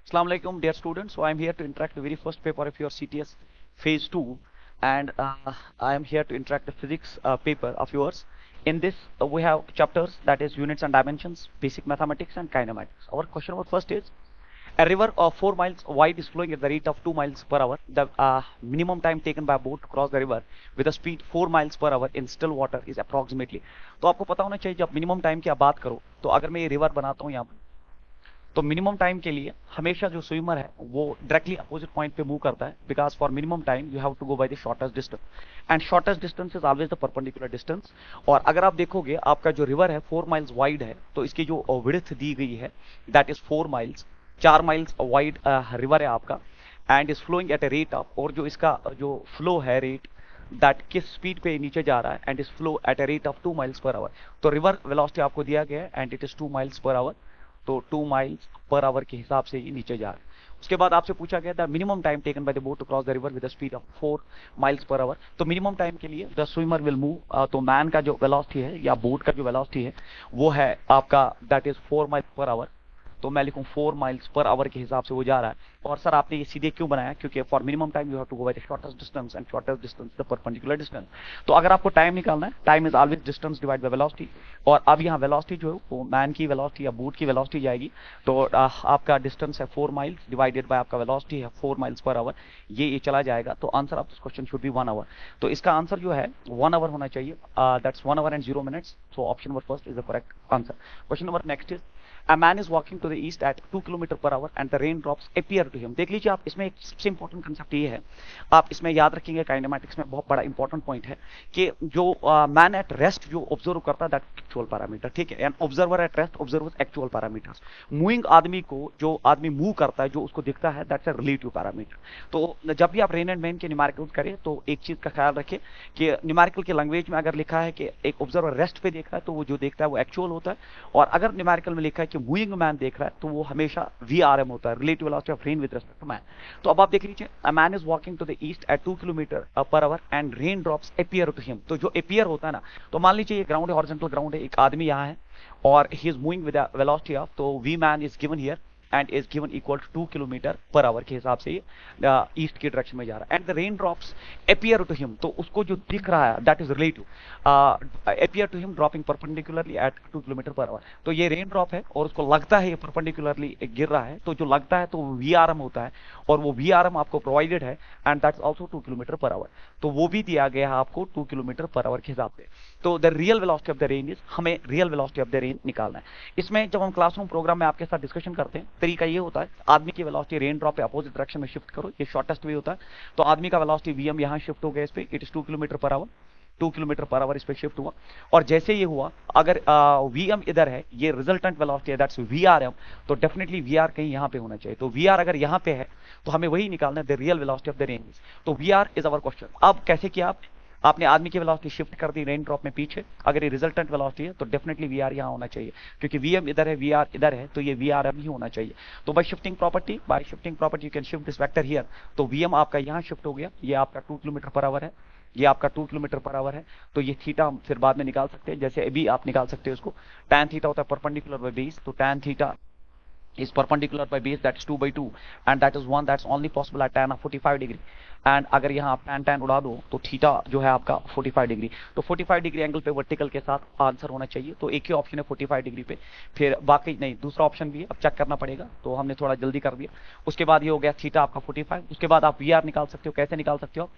Assalamu alaikum, dear students. So I am here to interact the very first paper of your CTS Phase 2, and I am here to interact the physics paper of yours. In this, we have chapters, that is units and dimensions, basic mathematics, and kinematics. Our question number first is: a river of 4 miles wide is flowing at the rate of 2 miles per hour. The minimum time taken by a boat to cross the river with a speed 4 miles per hour in still water is approximately. तो आपको पता होना चाहिए, जब minimum time की आप बात करो, तो अगर मैं ये रिवर बनाता हूँ यहाँ पर, तो मिनिमम टाइम के लिए हमेशा जो स्विमर है वो डायरेक्टली अपोजिट पॉइंट पे मूव करता है, because for minimum time you have to go by the shortest distance, and shortest distance is always the perpendicular distance. और अगर आप देखोगे, आपका जो रिवर है 4 माइल्स वाइड है, तो इसकी जो विड्थ दी गई है that is 4 miles. 4 miles wide river है आपका, and is flowing at a rate of, और जो इसका जो फ्लो है रेट, दैट किस स्पीड पे नीचे जा रहा है, and is flow at a rate of 2 miles per hour. तो रिवर वेलोसिटी आपको दिया गया है and it is 2 miles per hour, तो 2 माइल्स पर आवर के हिसाब से ये नीचे जा रहा है. उसके बाद आपसे पूछा गया था minimum time taken by the boat to cross the river with the speed of 4 miles per hour. तो मिनिमम टाइम के लिए द स्विमर विल मूव, तो मैन का जो वेलोसिटी है या बोट का जो वेलोसिटी है वो है आपका that is 4 miles per hour. तो मैं लिखूं 4 माइल्स पर आवर के हिसाब से वो जा रहा है. और सर आपने ये सीधे क्यों बनाया? क्योंकि for minimum time you have to go by the shortest distance, and shortest distance the perpendicular distance. तो अगर आपको टाइम निकालना है, time is always distance divide by velocity. और अब यहाँ वेलोसिटी जो है वो मैन की वेलोसिटी या बोट की वेलोसिटी जाएगी. तो आपका डिस्टेंस है 4 माइल्स डिवाइडेड बाय आपका वेलोसिटी है 4 माइल्स पर आवर, ये चला जाएगा. तो answer of this question should be 1 hour. तो इसका आंसर जो है 1 आवर होना चाहिए. That's 1 hour and 0 minutes. So option number first is the correct answer. Question number next is: A man is walking to the east at 2 km per hour and the raindrops appear to him. देख लीजिए आप, इसमें एक सबसे important concept ये है, आप इसमें याद रखेंगे, काइनेमैटिक्स में बहुत बड़ा इंपॉर्टेंट पॉइंट है कि जो मैन एट रेस्ट जो ऑब्जर्व करता है दैट एक्चुअल पैरामीटर, ठीक है, and observer at rest observe actual parameters. Moving आदमी को, जो आदमी मूव करता है, जो उसको दिखता है, दैट्स अ रिलेटिव पैरामीटर. तो जब भी आप रेन एंड मैन के न्यूमेरिकल करें तो एक चीज का ख्याल रखें कि न्यूमेरिकल के लैंग्वेज में अगर लिखा है कि एक ऑब्जर्वर रेस्ट पे देख रहा है, तो वो जो देखता है वो एक्चुअल होता है. और अगर न्यूमेरिकल में लिखा है कि मूविंग मैन देख रहा है, तो वो हमेशा VRM होता है, relative velocity of rain with respect to man. तो अब आप देख लीजिए, a man is walking to the east at 2 kilometre per hour and rain drops appear to him. तो जो अपीयर होता है ना, तो मान लीजिए ये ग्राउंड है, हॉरिजॉन्टल ग्राउंड है, एक आदमी यहाँ है और he is moving with velocity of, तो V man is given here and is given equal to 2 kilometre per hour के हिसाब से ये ईस्ट की डायरेक्शन में जा रहा है. And the rain drops appear to him, तो उसको जो दिख रहा है that is relative appear to him dropping perpendicularly at 2 kilometre per hour. तो ये रेन ड्रॉप है और उसको लगता है ये परपेंडिकुलरली गिर रहा है, तो जो लगता है तो वो VRM होता है, और वो VRM आपको प्रोवाइडेड है and that's also 2 kilometre per hour. तो वो भी दिया गया है आपको 2 किलोमीटर पर आवर के हिसाब से. तो the real velocity of the rain is, हमें real velocity of the rain निकालना है. इसमें जब हम क्लासरूम प्रोग्राम में आपके साथ डिस्कशन करते हैं, तरीका ये होता है, आदमी की वेलोसिटी रेन ड्रॉप पे अपोजिट डायरेक्शन में शिफ्ट करो, ये शॉर्टेस्ट वे होता है. तो आदमी का वेलोसिटी VM यहां शिफ्ट हो गया इस पे, it is 2 kilometre per our. 2 kilometre per our इस पे शिफ्ट हुआ, और जैसे ये हुआ, अगर VM इधर है, ये रिजल्टेंट वेलोसिटी है दैट्स VRM, तो डेफिनेटली VR कहीं यहां पे होना चाहिए. तो VR अगर यहां पे है तो हमें वही निकालना है, the real velocity of the rain. तो VR इज आवर क्वेश्चन. अब कैसे किया आपने आदमी की वेलोसिटी शिफ्ट कर दी रेन ड्रॉप में पीछे. अगर ये रिजल्टेंट वेलोसिटी है तो डेफिनेटली VR यहां होना चाहिए, क्योंकि VM इधर है, VR इधर है, तो ये VRM ही होना चाहिए. तो bye shifting property you can shift this vector here. तो VM आपका यहां शिफ्ट हो गया, ये आपका 2 किलोमीटर पर आवर है, ये आपका 2 किलोमीटर पर आवर है. तो ये थीटा हम फिर बाद में निकाल सकते हैं, जैसे अभी आप निकाल सकते हैं उसको. टैन थीटा होता है परपेंडिकुलर बाय बेस, तो tan theta is perpendicular by base, that's 2 by 2, and that is one that's only possible at tan of 45 degree. And अगर यहाँ आप tan उड़ा दो तो थीटा जो है आपका 45 डिग्री. तो 45 डिग्री एंगल पे वर्टिकल के साथ आंसर होना चाहिए. तो एक ही ऑप्शन है 45 डिग्री पे, फिर बाकी नहीं, दूसरा ऑप्शन भी है, अब चेक करना पड़ेगा, तो हमने थोड़ा जल्दी कर दिया. उसके बाद ये हो गया थीटा आपका 45. उसके बाद आप VR निकाल सकते हो. कैसे निकाल सकते हो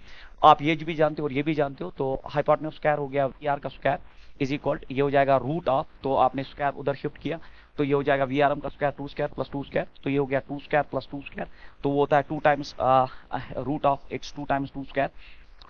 आप? ये भी जानते हो और ये भी जानते हो. तो हाइपोटेन्यूज स्क्वायर हो गया VR का स्क्वायर इज इक्वल, ये हो जाएगा रूट ऑफ, तो आपने स्क्वायर उधर शिफ्ट किया, तो ये हो जाएगा VRM का स्क्वायर 2 स्क्वायर प्लस 2 स्क्वायर. तो ये हो गया 2 स्क्वायर प्लस 2 स्क्वायर, तो वो होता है 2 times root of, it's 2 times 2 square,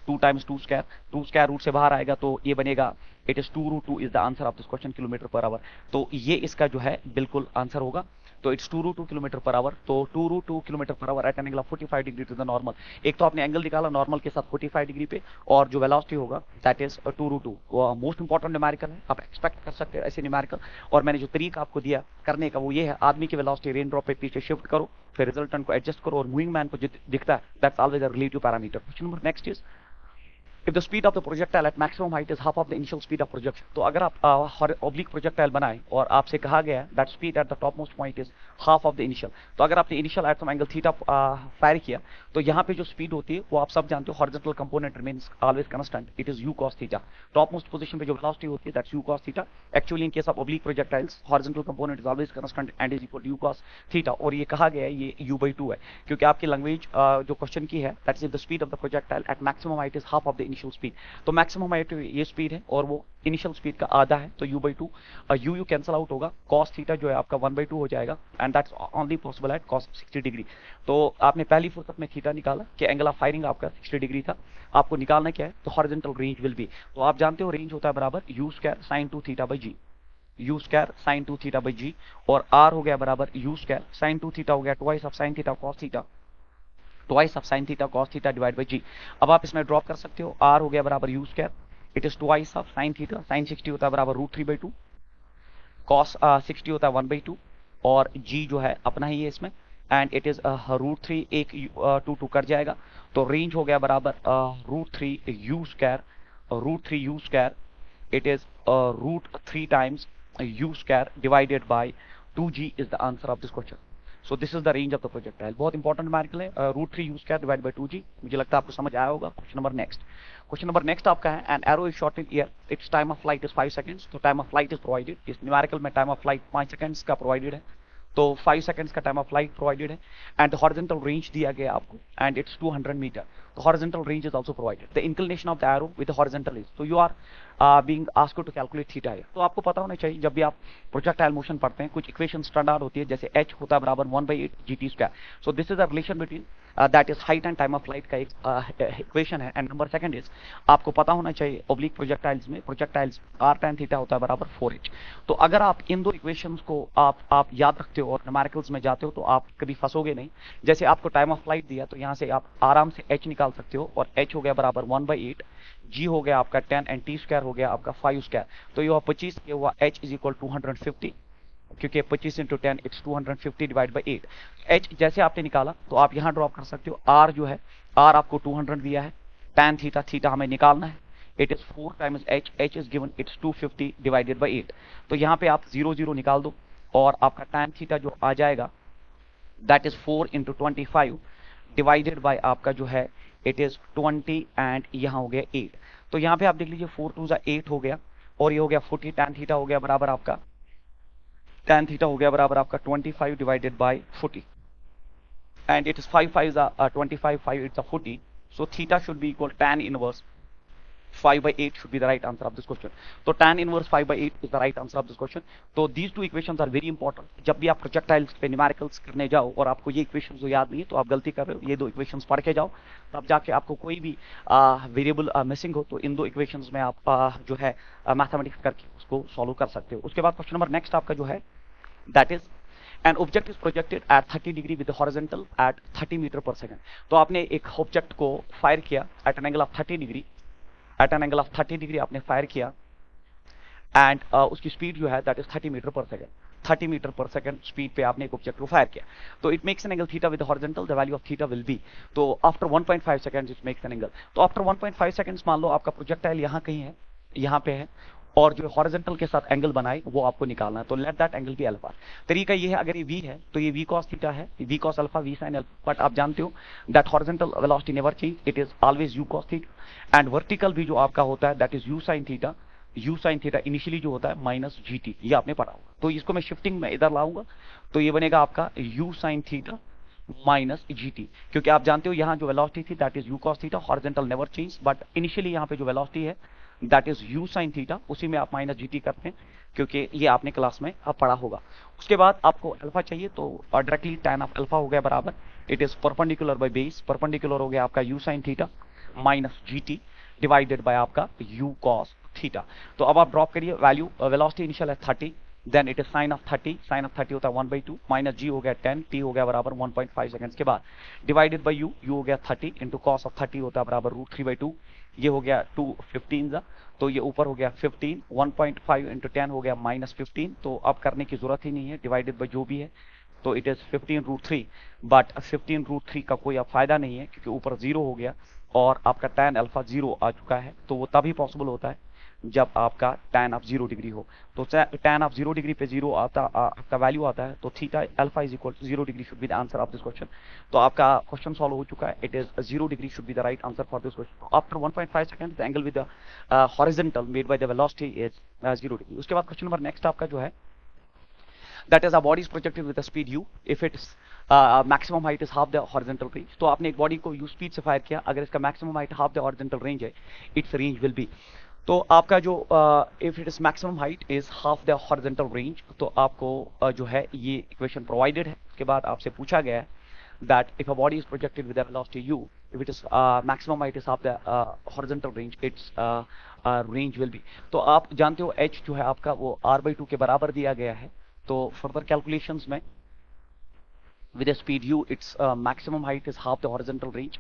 2 times 2 square. 2 square root से बाहर आएगा तो ये बनेगा, it is 2 root 2 is the answer of this question, kilometre per hour. तो ये इसका जो है बिल्कुल आंसर होगा. तो it's 2 root 2 kilometre per hour. तो 2 root 2 kilometre per hour at an angle of 45 degree to the normal. एक तो आपने एंगल निकाला नॉर्मल के साथ 45 डिग्री पे, और जो वेलोसिटी होगा that is 2 root 2. Most important numerical है, आप एक्सपेक्ट कर सकते हैं ऐसे न्यूमेरिकल. और मैंने जो तरीका आपको दिया करने का वो ये है, आदमी की वेलोसिटी रेन ड्रॉप पे पीछे शिफ्ट करो, फिर रिजल्टेंट को एडजस्ट करो, और मूविंग मैन को जो दिखता है that's always a relative parameter. Question number next is: if the speed of the projectile at maximum height is half of the initial speed of projection. तो अगर आप oblique projectile बनाए और आपसे कहा गया that speed at the topmost point is half of the initial. तो अगर आपने initial at some angle theta fire किया तो यहाँ पे जो स्पीड होती है वो आप सब जानते हो, horizontal component remains always constant, it is u cos theta. Topmost position पे जो वेलोसिटी होती है that's u cos theta. Actually in case of oblique projectiles horizontal component is always constant and is equal to u cos theta. और ये कहा गया है ये u/2 है, क्योंकि आपकी लैंग्वेज जो क्वेश्चन की है that's if the speed of the projectile eight maximum height is half of the initial speed. तो मैक्सिमम हाइट ये स्पीड है और वो इनिशियल स्पीड का आधा है, तो u/2 यू कैंसिल आउट होगा, cos थीटा जो है आपका 1/2 हो जाएगा and that's only possible at cos 60 degree. तो आपने पहली फुर्सत में थीटा निकाला कि एंगल ऑफ फायरिंग आपका 60 डिग्री था, आपको निकालना क्या है, तो हॉरिजॉन्टल रेंज विल बी, तो आप जानते हो रेंज होता है बराबर u² sin 2 theta by g, u² sin 2 theta by g, और r हो गया बराबर u² sin 2 थीटा हो गया twice of sin theta cos theta, twice of sin theta cos theta divide by g. अब आप इसमें ड्रॉप कर सकते हो, r हो गया बराबर u², it is twice of sin theta, sin 60 होता है बराबर √3/2, cos 60 होता है 1/2, और g जो है अपना ही है इसमें, एंड इट इज √3, एक 2 कट जाएगा, तो रेंज हो गया बराबर √3u², it is √3 times u² divided by 2g is the answer of this question. So this is the range of the projectile. बहुत इंपॉर्टेंट न्यूमेरिकल है, √3 u² divided by 2g। मुझे लगता है आपको समझ आया होगा। क्वेश्चन नंबर नेक्स्ट आपका है, an arrow is shot in air, its time of flight is 5 seconds. तो time of flight is provided, इस न्यूमेरिकल में टाइम ऑफ फ्लाइट 5 सेकंड्स का प्रोवाइडेड है, तो 5 सेकंड्स का टाइम ऑफ फ्लाइट प्रोवाइडेड है, एंड हॉरिजॉन्टल रेंज दिया गया आपको एंड इट्स 200 मीटर। तो horizontal range is also provided, the inclination of the arrow with horizontal is, तो you are being asked to calculate theta है। तो आपको पता होना चाहिए जब भी आप प्रोजेक्टाइल मोशन पढ़ते हैं कुछ इक्वेशन स्टैंडर्ड होती है, जैसे h होता है बराबर 1/8 gt²। So this is a relation between that is height and time of flight का एक इक्वेशन है। एंड नंबर सेकंड इज आपको पता होना चाहिए ओब्लिक प्रोजेक्टाइल्स में प्रोजेक्टाइल्स r tan थीटा होता है बराबर 4h। तो अगर आप इन दो इक्वेशंस को आप याद रखते हो और न्यूमेरिकल्स में जाते हो तो आप कभी फंसोगे नहीं। जैसे आपको टाइम ऑफ फ्लाइट दिया तो यहाँ से आप आराम से h निकाल सकते हो, और h हो गया बराबर 1/8, g हो गया आपका 10 एंड t² हो गया आपका 5²। तो ये 25 ये हुआ h इज इक्वल 250, क्योंकि 25 into 10 it's 250 divide by 8। h जैसे आपने निकाला तो आप यहाँ ड्रॉप कर सकते हो, r जो है r आपको 200 दिया है, tan थीटा हमें निकालना है, it is 4 times h is given it's 250 divided by 8। तो यहाँ पे आप 0 निकाल दो और आपका tan थीटा जो आ जाएगा that is 4 into 25 divided by आपका जो है इट इज 20 एंड यहाँ हो गया 8। तो यहाँ पे आप देख लीजिए 4 2 8 हो गया, और ये हो गया 40, tan थीटा हो गया बराबर आपका 25 divided by 40, and it is 5 5 25, 5 it's 40, so theta should be equal tan inverse 5/8 should be the right answer of this question. तो tan inverse 5/8 is the right answer of this question. तो these two equations are very important. जब भी आप projectiles पे numericals करने जाओ और आपको ये equations जो याद नहीं है तो आप गलती कर रहे हो, ये दो equations पढ़ के जाओ, तब जाके आपको कोई भी वेरिएबल मिसिंग हो तो इन दो equations में आप जो है मैथमेटिक्स करके उसको सॉल्व कर सकते हो। उसके बाद क्वेश्चन नंबर नेक्स्ट आपका जो है that is an object is projected at 30 degree with the horizontal at 30 meter per second। तो आपने एक ऑब्जेक्ट को फायर किया at an angle of 30 degree, at an angle of 30 degree आपने फायर किया, एंड उसकी स्पीड जो है that is 30 metre per second, 30 metre per second speed पे आपने एक ऑब्जेक्ट को फायर किया। तो it makes an angle theta with horizontal, the value of theta will be, तो after 1.5 seconds it makes an angle. तो आफ्टर 1.5 सेकंड्स मान लो आपका प्रोजेक्टाइल यहाँ कहीं है, यहाँ पे है, और जो हॉरिजॉन्टल के साथ एंगल बनाए वो आपको निकालना है, तो let that angle be alpha. तरीका ये है, अगर ये v है तो ये v cos थीटा है, v cos alpha v sin alpha, but आप जानते हो that horizontal velocity never change, it is always u cos theta, and vertical भी जो आपका होता है that is u sin theta, u sin theta initially जो होता है माइनस gt, ये आपने पढ़ा होगा। तो इसको मैं शिफ्टिंग में इधर लाऊंगा तो ये बनेगा आपका u sin theta minus gt, क्योंकि आप जानते हो यहाँ जो वेलोसिटी थी that is u cos theta, horizontal never change, but initially यहाँ पे जो वेलोसिटी है that is u sin theta, उसी में आप माइनस gt करते हैं, क्योंकि ये आपने क्लास में अब पढ़ा होगा। उसके बाद आपको अल्फा चाहिए तो डायरेक्टली tan ऑफ अल्फा हो गया बराबर, it is perpendicular by base, perpendicular हो गया आपका u sin theta minus gt divided by आपका u cos थीटा। तो अब आप ड्रॉप करिए वैल्यू, वेलोसिटी इनिशियल है 30, then it is sine of 30 होता है 1/2, माइनस g हो गया 10, t हो गया बराबर 1.5 सेकंड्स के बाद, डिवाइडेड बाय u हो गया 30 इंटू cos ऑफ 30 होता है बराबर √3/2, ये हो गया 2 15 तो ये ऊपर हो गया 15, 1.5 इंटू 10 हो गया -15, तो अब करने की जरूरत ही नहीं है, डिवाइडेड बाय जो भी है, तो इट इज 15√3, बट 15√3 का कोई अब फायदा नहीं है क्योंकि ऊपर 0 हो गया और आपका tan अल्फा 0 आ चुका है, तो वो तभी पॉसिबल होता है जब आपका tan ऑफ 0 डिग्री हो। तो tan ऑफ 0 डिग्री पे 0 आपका वैल्यू आता है, तो theta alpha is equal to 0 degree should be the answer of this question. तो आपका क्वेश्चन सॉल्व हो चुका है। It is 0 degree should be the right answer for this question. After 1.5 second the angle with the horizontal made by the velocity is 0 degree. उसके बाद question number next आपका जो है, that is a body is projected with a speed u if its maximum height is half the horizontal range। तो आपने एक body को u speed से फायर किया, अगर इसका maximum height half the horizontal range है, इट्स रेंज विल बी। तो आपका जो if it is maximum height is half the horizontal range, तो आपको जो है ये इक्वेशन प्रोवाइडेड है। उसके बाद आपसे पूछा गया है that if a body is projected with a velocity u, if it is maximum height is half the horizontal range, its range will be। तो आप जानते हो h जो है आपका वो r/2 के बराबर दिया गया है। तो फर्दर कैलकुलेशंस में with a speed u its maximum height is half the horizontal range,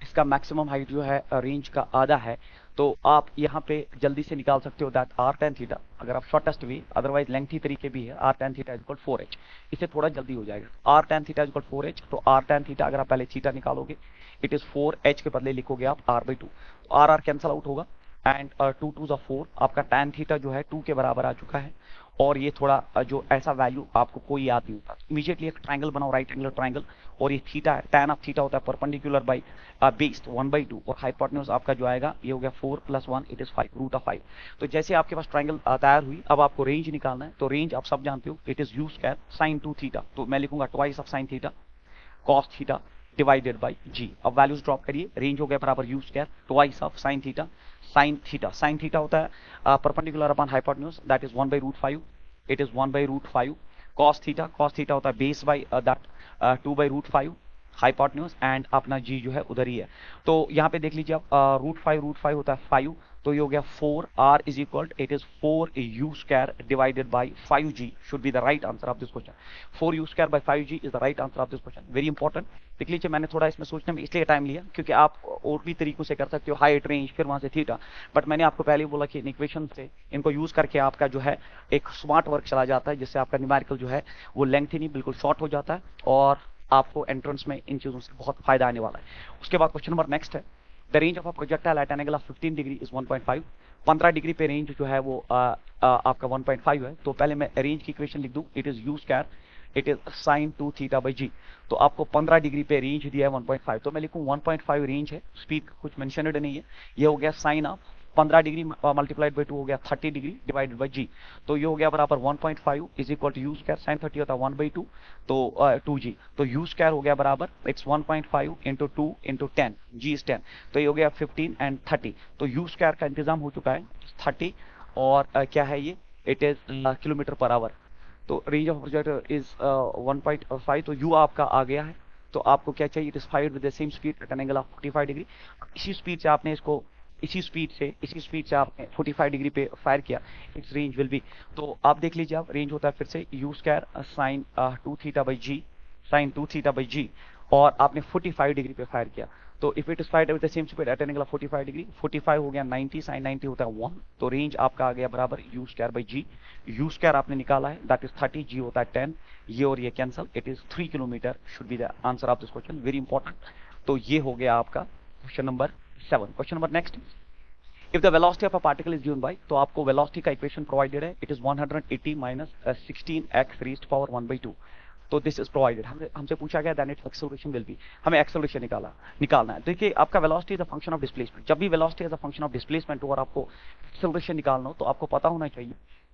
इसका मैक्सिमम हाइट जो है रेंज का आधा है। तो आप यहाँ पे जल्दी से निकाल सकते हो दैट r tan थीटा, अगर आप शॉर्टेस्ट वे अदरवाइज लेंथी तरीके भी है, r tan theta is equal 4h, इससे थोड़ा जल्दी हो जाएगा। r tan theta is equal 4h, तो r tan थीटा अगर आप पहले थीटा निकालोगे इट इज 4h के बदले लिखोगे आप r/2, तो r कैंसिल आउट होगा एंड 2 2 4, आपका tan थीटा जो है 2 के बराबर आ चुका है। और ये थोड़ा जो ऐसा वैल्यू आपको कोई याद नहीं होता, इमीडिएटली एक ट्रायंगल बनाओ, राइट एंगल ट्रायंगल, और ये थीटा है, tan ऑफ थीटा होता है परपेंडिकुलर बाय बेस 1/2, और हाइपोटेन्यूज आपका जो आएगा ये हो गया 4 + 1 इट इज 5 √5। तो जैसे आपके पास ट्रायंगल तैयार हुई, अब आपको रेंज निकालना है। तो रेंज आप सब जानते हो, it is u square sin 2 theta, तो मैं लिखूंगा twice of sin theta cos theta divided by g। अब वैल्यूज ड्रॉप करिए, रेंज हो गया बराबर u square twice of sin theta, sin theta होता है perpendicular upon hypotenuse, that is 1/√5, it is 1/√5। cos theta होता है base by that 2/√5 hypotenuse, and अपना g जो है उधर ही है। तो यहाँ पे देख लीजिए आप, √5 होता है 5, तो ये हो गया 4r is equal, it is 4u square divided by 5g should be the right answer of this question. 4u square by 5g is the right answer of this question. Very important. देख लीजिए मैंने थोड़ा इसमें सोचने में इसलिए time लिया क्योंकि आप और भी तरीकों से कर सकते हो, हाइट रेंज फिर वहां से थीटा, बट मैंने आपको पहले बोला कि इन इक्वेशन से इनको यूज करके आपका जो है एक स्मार्ट वर्क चला जाता है, जिससे आपका न्यूमेरिकल जो है वो लेंथी नहीं बिल्कुल शॉर्ट हो जाता है, और आपको एंट्रेंस में इन चीजों से बहुत फायदा आने वाला है। उसके बाद क्वेश्चन नंबर नेक्स्ट है, the range of a projectile eight an angle of 15 degree is 1.5। 15 degree पे रेंज जो है वो आपका 1.5 है। तो पहले मैं रेंज की इक्वेशन लिख दूं, it is u square, it is sin 2 theta by g। तो आपको 15 डिग्री पे रेंज दिया है 1.5, तो मैं लिखूं 1.5 रेंज है, स्पीड कुछ मेंशनड नहीं है, ये हो गया sin of 15 degree multiplied by 2 हो गया 30 डिग्री डिवाइडेड बाय g। तो ये हो गया बराबर 1.5 is equal to u square, sin 30 होता है 1/2, तो 2g, तो u स्क्वायर हो गया बराबर it's 1.5 into 2 into 10, g is 10, तो ये हो गया 15 एंड 30। तो u स्क्वायर का इंतजाम हो चुका है 30, और क्या है ये, it is kilometre per hour. तो रेंज ऑफ प्रोजेक्ट इज 1.5, तो u आपका आ गया है। तो आपको क्या चाहिए, it is fired with the same speed at an angle of 45 degree. इसी स्पीड से आपने इसको इसी स्पीड से आपने 45 डिग्री पे फायर किया, इट्स रेंज विल बी। तो आप देख लीजिए, आप रेंज होता है फिर से u square sin 2 theta by g, sin 2 theta by g, और आपने 45 डिग्री पे फायर किया। तो if it is fired with the same speed at an angle of 45 degree, 45 हो गया 90, sin 90 होता है 1, तो रेंज आपका आ गया बराबर u square by g। u square आपने निकाला है, दैट इज 30, g होता है 10, ये और ये cancel, it is 3 kilometre should be the answer of this question. Very important. तो ये हो गया आपका question number 7। Question number next, if the velocity of a particle is given by, तो आपको velocity का इक्वेशन प्रोवाइडेड है, it is 180 minus 16x raised to power 1/2। तो दिस इज प्रोवाइडेड, हमसे पूछा गया then it's acceleration will be, हमें acceleration निकालना है। देखिए आपका velocity is a function of displacement, जब भी velocity is a function of displacement हो और आपको एक्सेलरेशन निकालना हो, तो आपको पता होना चाहिए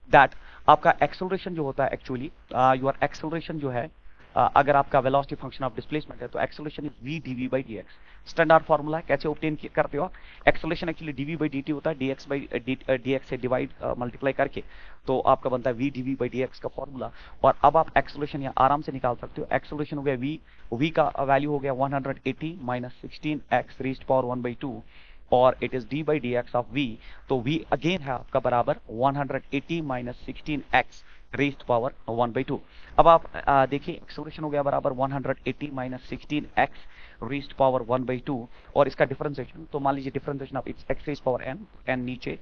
दैट आपका एक्सेलरेशन जो होता है एक्चुअली योर एक्सेलरेशन जो है अगर आपका वेलोसिटी फंक्शन ऑफ डिस्प्लेसमेंट है, तो acceleration is v dv by dx। Standard formula है, कैसे ऑब्टेन करते हो, acceleration actually dv by dt होता है, dx by dx से डिवाइड मल्टीप्लाई करके, तो आपका बनता है v dv by dx का फार्मूला। और अब आप एक्सेलरेशन यहाँ आराम से निकाल सकते हो। एक्सेलरेशन हो गया v का वैल्यू हो गया 180 माइनस 16x रेज्ड पावर 1/2, और it is d by dx of v। तो v अगेन है आपका बराबर 180 माइनस 16x रेज्ड पावर 1/2। अब आप देखिए एक्सेलरेशन हो गया बराबर 180 माइनस 16x रेज्ड पावर 1/2, और इसका डिफरेंशिएशन, तो मान लीजिए differentiation of its x raised power n नीचे,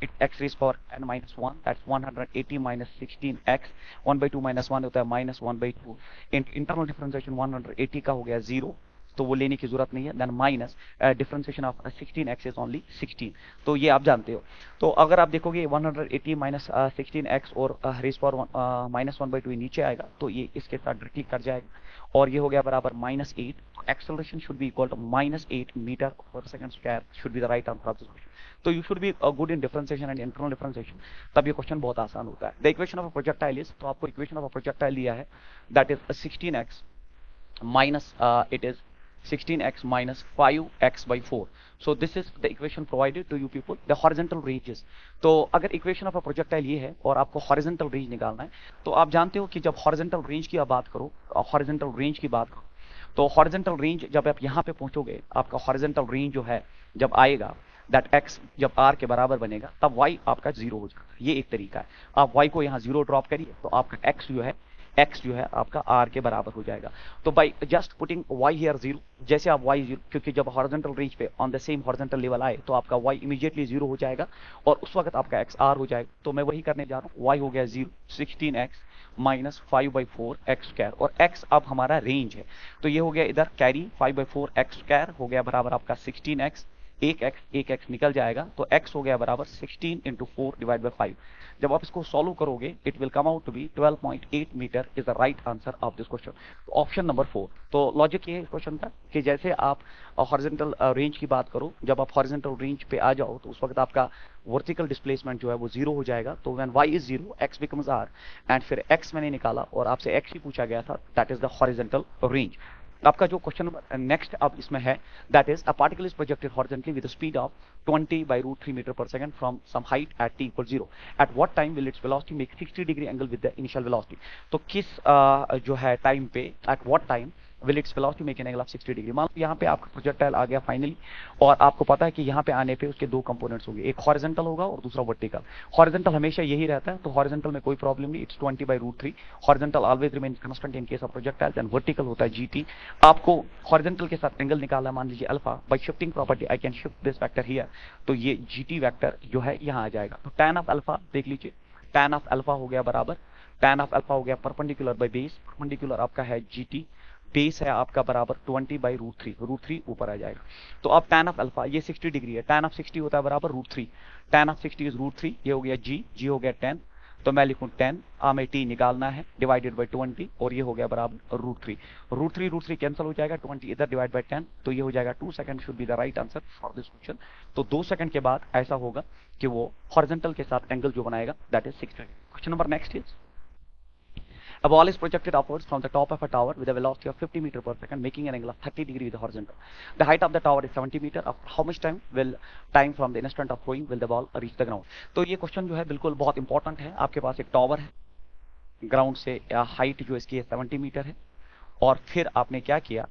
it x raised power n minus 1, that's 180 minus 16x 1/2 minus 1 होता है माइनस 1/2, इंटरनल डिफरेंशिएशन 180 का हो गया 0, तो वो लेने की जरूरत नहीं है। Then minus differentiation of 16x is only 16, तो ये आप जानते हो। तो अगर आप देखोगे 180 माइनस 16x और रेज पावर -1/2 नीचे आएगा, तो ये इसके साथ डायरेक्टली कट जाएगा और ये हो गया बराबर -8। तो acceleration should be equal to -8 metre per second square should be the right answer of this question. तो you should be good in differentiation and internal differentiation, तब ये क्वेश्चन बहुत आसान होता है। The equation of a projectile is, तो आपको equation of a projectile दिया है, that is 16x minus it is 16x minus 5x by 4. So this is the equation provided to you people, the horizontal ranges. तो अगर equation of a projectile ये है और आपको हॉरिजॉन्टल रेंज निकालना है, तो आप जानते हो कि जब हॉरिजॉन्टल रेंज की आप बात करो, हॉरिजॉन्टल रेंज की बात करो, तो हॉरिजॉन्टल रेंज जब आप यहाँ पे पहुंचोगे, आपका हॉरिजॉन्टल रेंज जो है जब आएगा, दैट x जब r के बराबर बनेगा, तब y आपका 0 हो जाएगा। ये एक तरीका है, आप y को यहाँ 0 ड्रॉप करिए तो आपका x जो है आपका r के बराबर हो जाएगा। तो by just putting y here 0, जैसे आप y 0, क्योंकि जब हॉरिजॉन्टल रेंज पे on the same horizontal level आए तो आपका y इमीडिएटली 0 हो जाएगा और उस वक्त आपका x r हो जाएगा। तो मैं वही करने जा रहा हूँ, y हो गया 0, 16x माइनस 5/4 एक्स स्क्वायर, और x अब हमारा रेंज है, तो ये हो गया इधर कैरी 5/4 एक्स स्क्वायर हो गया बराबर आपका 16x, एक x निकल जाएगा, तो x हो गया बराबर 16 इंटू 4 डिवाइड बाई 5। जब आप इसको सॉल्व करोगे it will come out to be 12.8 metre is the right answer of this question. Option number 4। तो लॉजिक ये है इस क्वेश्चन का कि जैसे आप हॉरिजॉन्टल रेंज की बात करो, जब आप हॉरिजॉन्टल रेंज पे आ जाओ तो उस वक्त आपका वर्टिकल डिस्प्लेसमेंट जो है वो 0 हो जाएगा। तो when y is 0 x becomes r, and फिर x मैंने निकाला और आपसे x ही पूछा गया था, that is the horizontal range. आपका जो क्वेश्चन नेक्स्ट अब इसमें है, that is a particle is projected horizontally with speed of 20/√3 metre per second from some height at t = 0, at what time will its velocity make 60 degree angle with the initial velocity. तो किस जो है time पे, at what time will its velocity make an angle of 60 degree. मान लो यहाँ पे आपका projectile आ गया फाइनली, और आपको पता है कि यहाँ पे आने पे उसके दो कंपोनेंट्स होंगे, एक हॉरिजॉन्टल होगा और दूसरा वर्टिकल। हॉरिजॉन्टल हमेशा यही रहता है, तो हॉरिजॉन्टल में कोई प्रॉब्लम नहीं, it's 20/√3। Horizontal always remain constant in case of projectile. And vertical होता है GT। आपको हॉरिजॉन्टल के साथ एंगल निकालना, मान लीजिए alpha, bye shifting property I can shift this vector here, तो ये GT वेक्टर जो है यहाँ आ जाएगा। तो tan ऑफ अल्फा देख लीजिए, tan ऑफ अल्फा हो गया बराबर, tan ऑफ अल्फा हो गया परपेंडिकुलर बाय बेस, परपेंडिकुलर आपका है GT, बेस है आपका बराबर 20/√3, √3 ऊपर आ जाएगा। तो अब tan ऑफ अल्फा ये 60 डिग्री है, tan ऑफ 60 होता है बराबर √3, tan ऑफ 60 इज √3, ये हो गया g हो गया 10, तो मैं लिखूं 10, हमें t निकालना है, डिवाइडेड बाय 20, और ये हो गया बराबर √3 कैंसिल हो जाएगा, 20 इधर डिवाइड बाय 10, तो ये हो जाएगा 2 second should be the right answer for this question. तो 2 सेकंड के बाद ऐसा होगा कि वो हॉरिजॉन्टल के साथ एंगल जो बनाएगा that is 60 degree. Question number next is, a ball is projected upwards from the top of a tower with a velocity of 50 meter per second, making an angle of 30 degree with the horizontal. The height of the tower is 70 meter. After how much time from the instant of throwing will the ball reach the ground? तो ये question जो है बिल्कुल बहुत important है। आपके पास एक tower है, ग्राउंड से हाइट जो इसकी है 70 मीटर है, और फिर आपने क्या किया,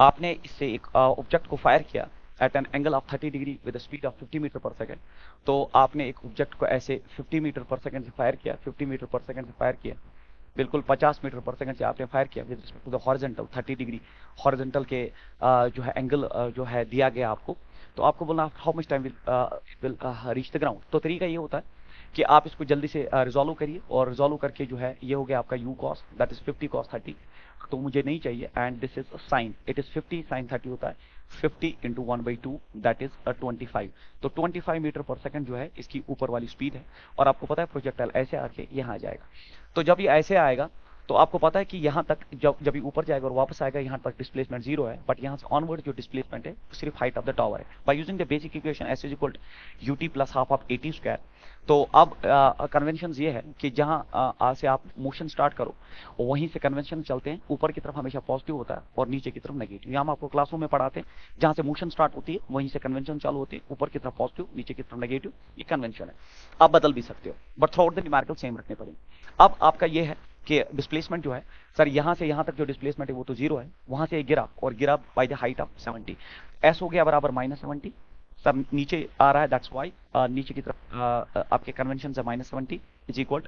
आपने इससे एक ऑब्जेक्ट को फायर किया at an angle of 30 degree with speed of 50 metre per second. तो आपने एक ऑब्जेक्ट को ऐसे 50 मीटर पर सेकंड से फायर किया, 50 मीटर पर सेकंड से फायर किया, बिल्कुल 50 मीटर पर सेकंड से आपने फायर किया with respect to the horizontal 30 degree horizontal के जो है एंगल जो है दिया गया आपको। तो आपको बोलना how much time will reach the ground. तो तरीका ये होता है कि आप इसको जल्दी से रिजॉल्व करिए, और रिजॉल्व करके जो है ये हो गया आपका u cos, that is 50 cos 30, तो मुझे नहीं चाहिए, and this is sine, it is 50 sin 30 होता है 50 इंटू 1/2 दैट इज 25। तो 25 मीटर पर सेकंड जो है इसकी ऊपर वाली स्पीड है, और आपको पता है प्रोजेक्टाइल ऐसे आके यहाँ आ जाएगा। तो जब ये ऐसे आएगा तो आपको पता है कि यहाँ तक जब ये ऊपर जाएगा और वापस आएगा यहाँ तक डिस्प्लेसमेंट 0 है, बट यहाँ से ऑनवर्ड जो डिस्प्लेसमेंट है सिर्फ हाइट ऑफ द टावर है। By using the basic equation s is equal to ut plus half of 80 square. तो अब कन्वेंशन ये है कि जहाँ से आप मोशन स्टार्ट करो वहीं से कन्वेंशन चलते हैं, ऊपर की तरफ हमेशा पॉजिटिव होता है और नीचे की तरफ नेगेटिव। यहाँ हम आपको क्लासरूम में पढ़ाते हैं, जहाँ से मोशन स्टार्ट होती है वहीं से कन्वेंशन चालू होती है, ऊपर की तरफ पॉजिटिव नीचे की तरफ नेगेटिव, ये कन्वेंशन है। आप बदल भी सकते हो but through out the numerical same रखने पड़ेंगे। अब आपका ये है कि डिस्प्लेसमेंट जो है सर यहाँ से यहाँ तक जो डिस्प्लेसमेंट है वो तो 0 है, वहां से गिरा और गिरा by the height of 70, s हो गया बराबर -70, सब नीचे आ रहा है, दैट्स वाई नीचे की तरफ आपके कन्वेंशन से -70 इज इक्वल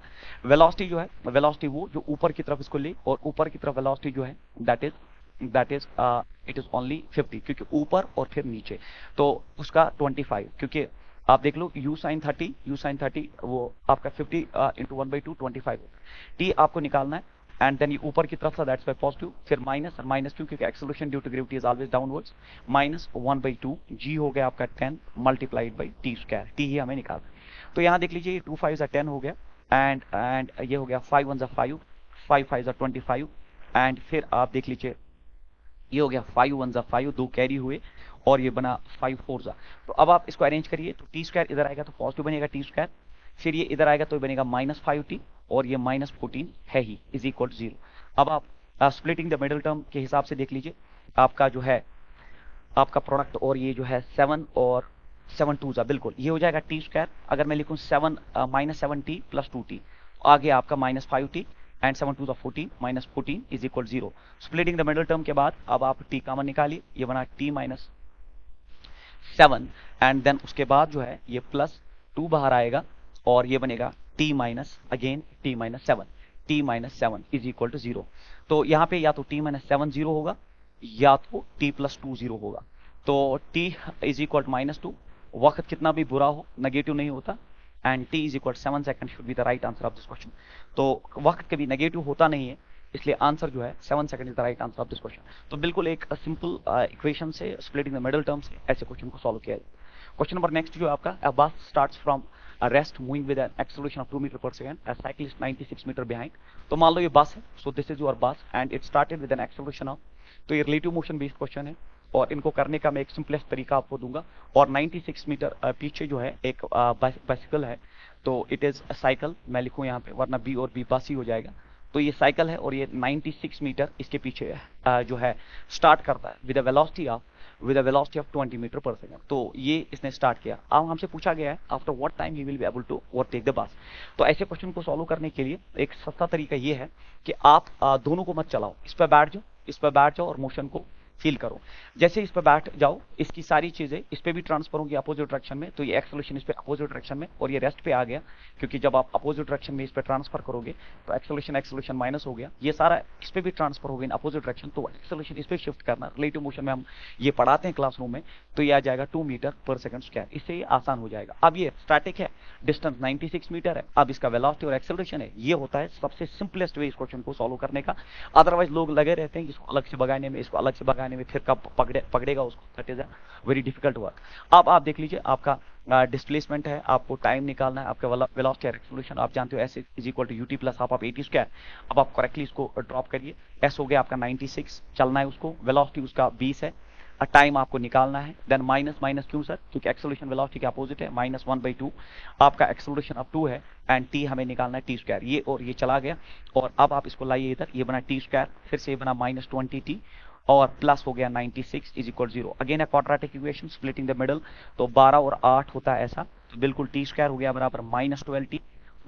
वेलोसिटी जो है, वेलोसिटी वो जो ऊपर की तरफ इसको ले, और ऊपर की तरफ वेलोसिटी जो है that is it is only 50, क्योंकि ऊपर और फिर नीचे, तो उसका 25, क्योंकि आप देख लो u sin 30 वो आपका 50 इंटू 1/2 25 t आपको निकालना है एंड देन ये ऊपर की तरफ था, दैट्स वाई पॉजिटिव, फिर माइनस और माइनस क्यों, क्योंकि acceleration due to gravity is always downwards, minus 1/2 g हो गया आपका 10 multiplied by t square, t ही हमें निकालना है। तो यहाँ देख लीजिए 2 5 10 हो गया, एंड ये हो गया 5 1 5, 5 5 25, एंड फिर आप देख लीजिए ये हो गया 5 1 5, 2 कैरी हुए और ये बना 5 4। तो अब आप इसको अरेंज करिए, तो टी स्क्वायर इधर आएगा तो पॉजिटिव बनेगा टी स्क्वायर, फिर ये इधर आएगा तो बनेगा -5t और ये -14 है ही इज इक्वल टू 0। अब आप स्प्लिटिंग द मिडिल टर्म के हिसाब से देख लीजिए, आपका जो है आपका प्रोडक्ट और ये जो है 7 और 7 2 बिल्कुल ये हो जाएगा टी स्क्वायर। अगर मैं लिखूं 7 -7t + 2t, आगे आपका -5t and 7 2 14 -14 is equal 0। Splitting the middle term के बाद अब आप t कॉमन निकालिए, ये बना t -7 एंड देन उसके बाद जो है ये +2 बाहर आएगा और ये बनेगा t again t -7 is equal to 0। तो यहाँ पे या तो t -7 0 होगा या तो t + 2 0 होगा। तो t इज इक्वल टू -2, वक्त कितना भी बुरा हो नेगेटिव नहीं होता, and t is equal 7 second should be the right answer of this question. तो वक्त कभी नेगेटिव होता नहीं है, इसलिए आंसर जो है 7 second is the right answer of this question. तो बिल्कुल एक सिंपल इक्वेशन से स्प्लिटिंग द मिडिल टर्म से ऐसे क्वेश्चन को सॉल्व किया जाए। क्वेश्चन नंबर नेक्स्ट जो आपका, a bus starts from a rest moving with an acceleration of 2 meter per second, a cyclist 96 meter behind। तो मान लो ये बस है, so this is your bus and it started with an acceleration of, तो ये relative motion based question है और इनको करने का मैं एक सिंपलेस्ट तरीका आपको दूंगा। और 96 मीटर पीछे जो है एक बाइसिकल है, तो इट इज साइकिल मैं लिखूं यहाँ पे, वरना बी और बी बस ही हो जाएगा। तो ये साइकिल है और ये 96 मीटर इसके पीछे जो है स्टार्ट करता है with a velocity of 20 metre per second. तो ये इसने स्टार्ट किया। अब हमसे पूछा गया है after what time he will be able to overtake the bus. तो ऐसे क्वेश्चन को सॉल्व करने के लिए एक सस्ता तरीका ये है कि आप दोनों को मत चलाओ, इस पर बैठ जाओ और मोशन को फील करो। जैसे इस पर बैठ जाओ, इसकी सारी चीजें इस पे भी ट्रांसफर होंगी अपोजिट डायरेक्शन में, तो ये एक्सेलरेशन इस पे अपोजिट डायरेक्शन में और ये रेस्ट पे आ गया, क्योंकि जब आप अपोजिट डायरेक्शन में इस पे ट्रांसफर करोगे तो एक्सेलरेशन माइनस हो गया, ये सारा इस पे भी ट्रांसफर हो गया इन अपोजिट डायरेक्शन, तो एक्सेलरेशन इस पे शिफ्ट करना। रिलेटिव मोशन में हम ये पढ़ाते हैं क्लासरूम में, तो ये आ जाएगा 2 मीटर पर सेकंड स्क्वायर, इससे ये आसान हो जाएगा। अब ये स्टैटिक है, डिस्टेंस 96 मीटर है, अब इसका वेलोसिटी और एक्सेलरेशन है। ये होता है सबसे सिंपलेस्ट वे इस क्वेश्चन को सॉल्व करने का। अदरवाइज लोग लगे रहते हैं इसको अलग से भगाने में, इसको अलग से भगाने में, फिर कब पकड़ेगा उसको, that is a very difficult work. अब आप देख लीजिए आपका डिस्प्लेसमेंट है, आपको टाइम निकालना है, आपका वेलोसिटी और एक्सेलरेशन आप जानते हो, s is equal to ut plus half of 80 square. अब आप करेक्टली इसको ड्रॉप करिए, एस हो गया आपका 96, चलना है उसको, वेलोसिटी उसका 20 है, टाइम आपको निकालना है, देन माइनस क्यों सर, क्योंकि एक्सेलरेशन वेलोसिटी के अपोजिट है, -1/2 आपका एक्सेलरेशन अब 2 है एंड टी हमें निकालना है टी स्क्वायर। ये और ये चला गया और अब आप इसको लाइए इधर, ये बना टी स्क्वायर, फिर से ये बना -20t और प्लस हो गया 96 इज इक्वल 0। अगेन है quadratic equation splitting the middle, तो 12 और 8 होता है ऐसा, तो बिल्कुल टी स्क्वायर हो गया बराबर -12t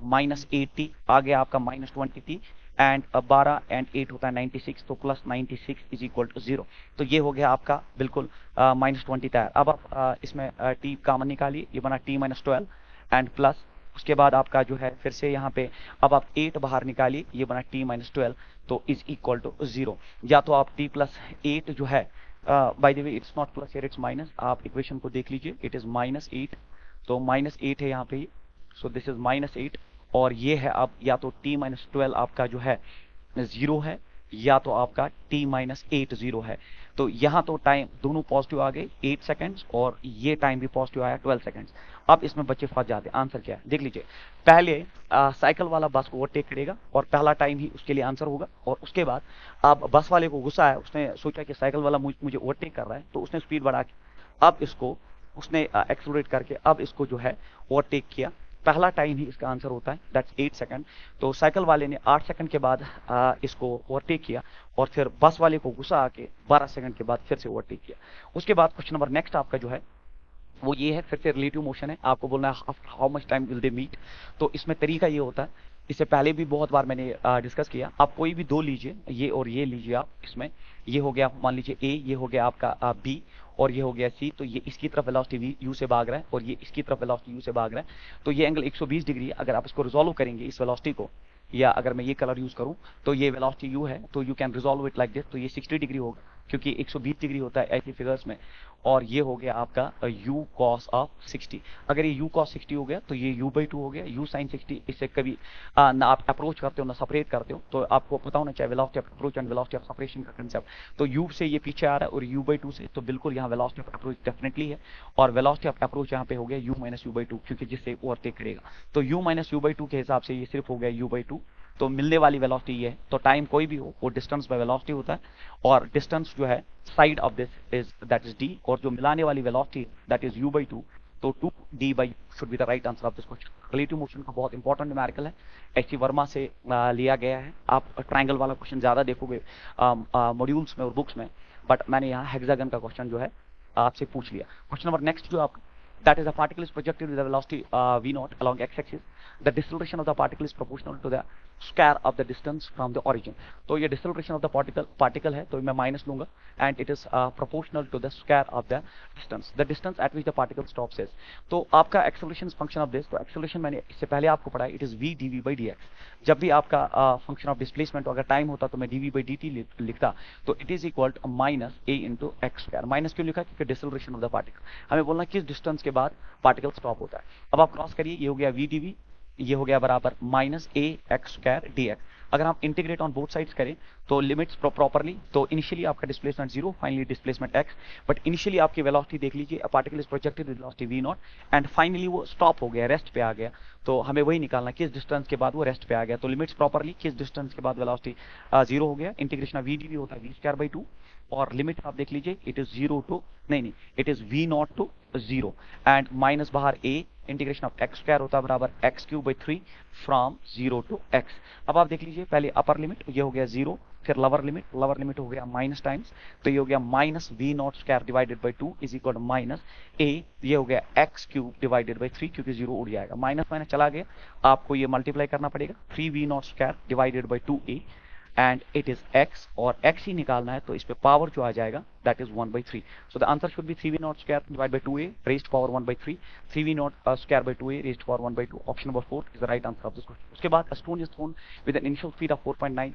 -8t, आ गया आपका -20t एंड 12 एंड 8 होता है 96, तो प्लस 96 इज इक्वल टू 0। तो ये हो गया आपका बिल्कुल -20 तैयार। अब आप इसमें t कॉमन निकालिए, ये बना t -12 एंड प्लस उसके बाद आपका जो है फिर से यहाँ पे अब आप 8 बाहर निकालिए, ये बना t -12 तो इज इक्वल टू 0। या तो आप t + 8 जो है, by the way it's not plus here it's minus, आप इक्वेशन को देख लीजिए, इट इज -8, तो -8 है यहाँ पे, सो दिस इज -8 और ये है अब या तो t -12 आपका जो है 0 है या तो आपका t -8 0 है। तो यहाँ तो टाइम दोनों पॉजिटिव आ गए 8 सेकंड्स और ये टाइम भी पॉजिटिव आया 12 सेकंड्स। अब इसमें बच्चे फंस जाते हैं, आंसर क्या है देख लीजिए। पहले साइकिल वाला बस को ओवरटेक करेगा और पहला टाइम ही उसके लिए आंसर होगा, और उसके बाद अब बस वाले को गुस्सा है, उसने सोचा कि साइकिल वाला मुझे ओवरटेक कर रहा है, तो उसने स्पीड बढ़ा के अब इसको उसने एक्सेलरेट करके अब इसको जो है ओवरटेक किया। पहला टाइम ही इसका आंसर होता है, दैट्स 8 सेकंड। तो साइकिल वाले ने 8 सेकंड के बाद इसको ओवरटेक किया और फिर बस वाले को गुस्सा आके 12 सेकंड के बाद फिर से ओवरटेक किया। उसके बाद क्वेश्चन नंबर नेक्स्ट आपका जो है वो ये है, फिर से रिलेटिव मोशन है, आपको बोलना है how much time will they meet. तो इसमें तरीका ये होता है, इससे पहले भी बहुत बार मैंने डिस्कस किया, आप कोई भी दो लीजिए, ये और ये लीजिए आप, इसमें ये हो गया मान लीजिए ए, ये हो गया आपका बी और ये हो गया सी। तो ये इसकी तरफ वेलोसिटी यू से भाग रहा है और ये इसकी तरफ वेलोसिटी यू से भाग रहा है, तो ये एंगल 120 डिग्री। अगर आप इसको रिजॉल्व करेंगे इस वेलोसिटी को, या अगर मैं ये कलर यूज करूं तो ये वेलोसिटी u है, तो you can resolve it like this, तो ये 60 डिग्री होगा। क्योंकि 120 डिग्री होता है ऐसी फिगर्स में। और ये हो गया आपका u cos ऑफ 60। अगर ये u cos 60 हो गया तो ये u/2 हो गया u sin 60। इससे कभी ना आप अप्रोच करते हो ना सेपरेट करते हो, तो आपको पता होना चाहिए velocity of approach and velocity of separation का कंसेप्ट। तो u से ये पीछे आ रहा है और u/2 से, तो बिल्कुल यहाँ वेलोसिटी ऑफ अप्रोच डेफिनेटली है। और वेलोसिटी ऑफ अप्रोच यहाँ पे हो गया u माइनस u/2, क्योंकि जिससे ओवरटेक करेगा। तो u माइनस u/2 के हिसाब से ये सिर्फ हो गया u/2। तो मिलने वाली वेलोसिटी ये है। तो टाइम कोई भी हो वो डिस्टेंस बाय वेलोसिटी होता है, और डिस्टेंस जो है side of this is that is d, और जो मिलाने वाली वेलोसिटी दैट इज u/2। तो 2d/u should be the right answer of this question. Relative motion का बहुत इंपॉर्टेंट न्यूमेरिकल है, एच वर्मा से लिया गया है। आप ट्रायंगल वाला क्वेश्चन ज्यादा देखोगे मॉड्यूल्स में और बुक्स में, बट मैंने यहाँ हेक्सागन का क्वेश्चन जो है आपसे पूछ लिया। क्वेश्चन नंबर नेक्स्ट जो आप, that is a particle is projected with a velocity v0 along x-axis. The deceleration of the particle is proportional to the square of the distance from the origin. तो ये deceleration of the particle है, तो मैं minus लूंगा, and it is proportional to the square of the distance. The distance at which the particle stops is. तो आपका acceleration is function of this. तो acceleration मैंने इससे पहले आपको पढ़ाया, it is v dv by dx. जब भी आपका function of displacement अगर टाइम होता तो मैं dv by dt लिखता, तो it is equal to minus a into x square. Minus क्यों लिखा? क्योंकि deceleration of the particle, हमें बोलना किस डिस्टेंस के बाद पार्टिकल स्टॉप होता है। अब आप क्रॉस करिए, ये हो गया v dv, ये हो गया बराबर minus a x square dx। अगर हम इंटीग्रेट ऑन बोथ साइड्स करें तो लिमिट्स प्रॉपर्ली, तो इनिशियली आपका displacement 0, finally displacement x, but initially आपकी वेलोसिटी देख लीजिए, particle is projected with velocity v0 and finally वो स्टॉप हो गया, रेस्ट पे आ गया। तो हमें वही निकालना किस डिस्टेंस के बाद वो रेस्ट पे आ गया। तो लिमिट्स प्रॉपर्ली किस डिस्टेंस के बाद वेलोसिटी 0 हो गया, इंटीग्रेशन ऑफ v dv होता है v स्क्वायर बाई 2, और लिमिट आप देख लीजिए इट इज 0 टू नहीं it is v0 to 0 and minus बाहर a, integration of x square होता है बराबर x cube by 3 from 0 to x। अब आप देख लीजिए पहले अपर लिमिट ये हो गया 0, फिर लोअर लिमिट हो गया माइनस टाइम्स, तो ये हो गया minus v0 square divided by 2 is equal to minus a, ये हो गया x क्यूब डिवाइडेड बाई 3, क्योंकि 0 उड़ जाएगा, माइनस माइनस चला गया, आपको ये मल्टीप्लाई करना पड़ेगा 3v0 square divided by 2a and it is x, और x ही निकालना है, तो इस पे पावर जो आ जाएगा that is 1/3. So the answer should be 3v0 square divided by 2a raised to power 1/3, 3v0 square by 2a raised to power 1/2. Option number 4 is the right answer of this question. उसके बाद a stone is thrown with an initial speed of 4.9